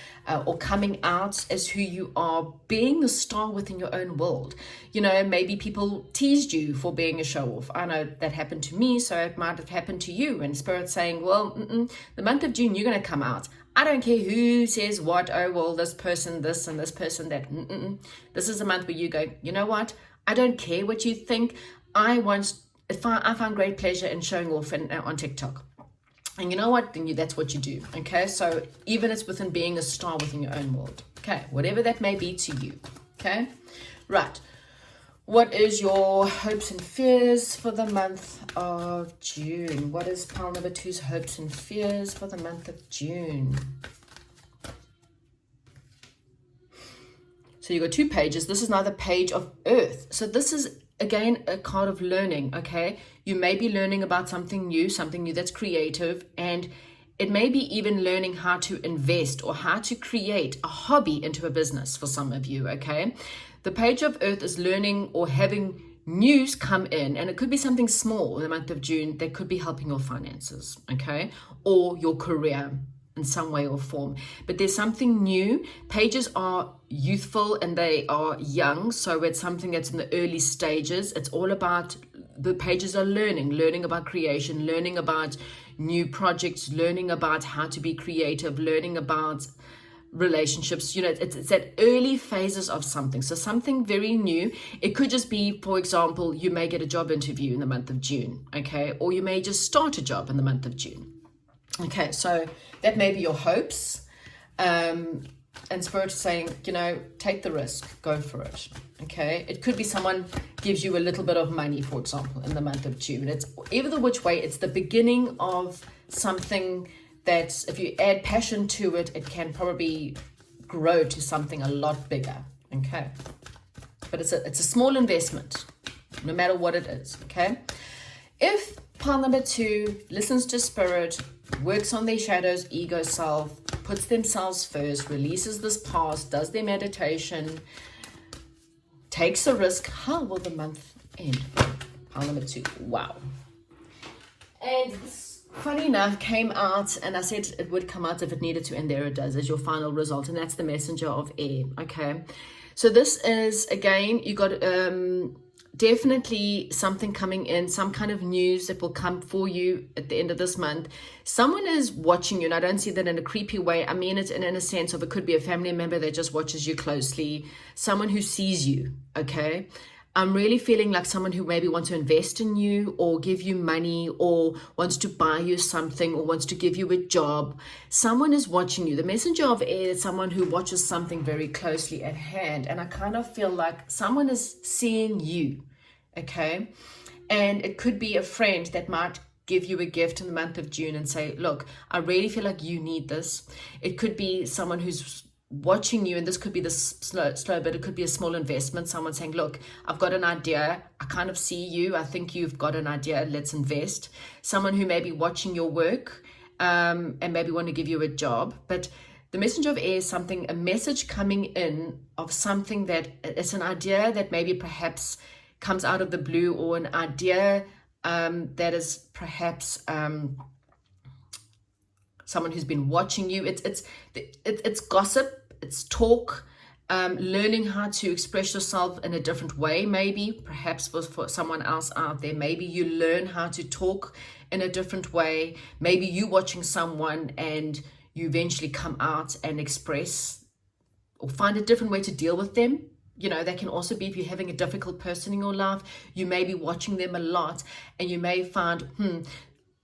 or coming out as who you are, being the star within your own world. You know, maybe people teased you for being a show-off. I know that happened to me, so it might have happened to you. And Spirit's saying, well, the month of June, you're going to come out. I don't care who says what. Oh, well, this person this and this person that. This is a month where you go, you know what? I don't care what you think. I find great pleasure in showing off on TikTok. And you know what? Then that's what you do. Okay, so even it's within being a star within your own world. Okay, whatever that may be to you. Okay, right. What is your hopes and fears for the month of June? What is pile number 2's hopes and fears for the month of June? So you got 2 pages. This is now the page of Earth. So this is, again, a card of learning, okay? You may be learning about something new that's creative, and it may be even learning how to invest or how to create a hobby into a business for some of you, okay? The page of Earth is learning or having news come in, and it could be something small in the month of June that could be helping your finances, okay? Or your career in some way or form. But there's something new. Pages are youthful and they are young, so it's something that's in the early stages. It's all about, the pages are learning about creation, learning about new projects, learning about how to be creative, learning about relationships. It's at early phases of something. So something very new. It could just be, for example, you may get a job interview in the month of June, okay? Or you may just start a job in the month of June. Okay, so that may be your hopes. And Spirit is saying, take the risk, go for it. Okay, it could be someone gives you a little bit of money, for example, in the month of June. It's either which way, it's the beginning of something that if you add passion to it, it can probably grow to something a lot bigger. Okay, but it's a small investment, no matter what it is. Okay, if pile number 2 listens to Spirit, works on their shadows, ego self, puts themselves first, releases this past, does their meditation, takes a risk, how will the month end? Pile number 2. Wow. And this, funny enough, came out, and I said it would come out if it needed to, and there it does as your final result, and that's the messenger of air. Okay, so this is, again, you got definitely something coming in, some kind of news that will come for you at the end of this month. Someone is watching you, and I don't see that in a creepy way. I mean it in a sense of, it could be a family member that just watches you closely, someone who sees you. Okay, I'm really feeling like someone who maybe wants to invest in you or give you money or wants to buy you something or wants to give you a job. Someone is watching you. The messenger of air is someone who watches something very closely at hand. And I kind of feel like someone is seeing you. Okay. And it could be a friend that might give you a gift in the month of June and say, look, I really feel like you need this. It could be someone who's watching you, and this could be the slow, but it could be a small investment. Someone saying, look, I've got an idea. I kind of see you. I think you've got an idea. Let's invest. Someone who may be watching your work and maybe want to give you a job. But the messenger of air is something, a message coming in of something that it's an idea that maybe perhaps comes out of the blue, or an idea that is perhaps someone who's been watching you. It's gossip, it's talk, learning how to express yourself in a different way. Maybe perhaps for someone else out there, maybe you learn how to talk in a different way. Maybe you watching someone and you eventually come out and express or find a different way to deal with them. That can also be if you're having a difficult person in your life. You may be watching them a lot and you may find,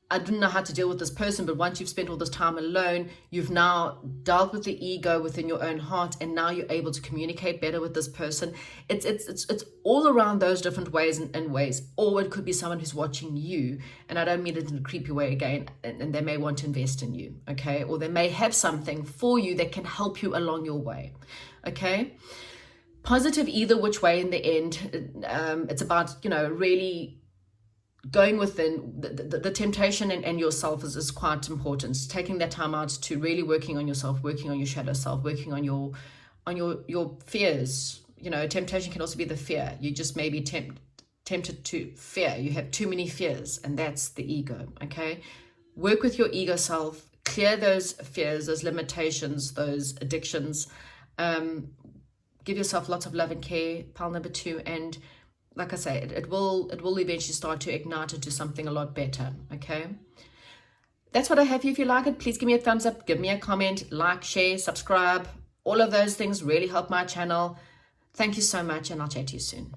I didn't know how to deal with this person, but once you've spent all this time alone, you've now dealt with the ego within your own heart, and now you're able to communicate better with this person. It's all around those different ways and ways. Or it could be someone who's watching you, and I don't mean it in a creepy way again, and they may want to invest in you, okay? Or they may have something for you that can help you along your way, okay? Positive either which way in the end. It's about, really going within the temptation and yourself is quite important. Taking that time out to really working on yourself, working on your shadow self, working on your fears. Temptation can also be the fear. You just may be tempted to fear. You have too many fears, and that's the ego. Okay, work with your ego self, clear those fears, those limitations, those addictions. Give yourself lots of love and care, pile number 2, and like I say, it will eventually start to ignite into something a lot better. Okay, that's what I have for you. If you like it, please give me a thumbs up, give me a comment, like, share, subscribe. All of those things really help my channel. Thank you so much, and I'll chat to you soon.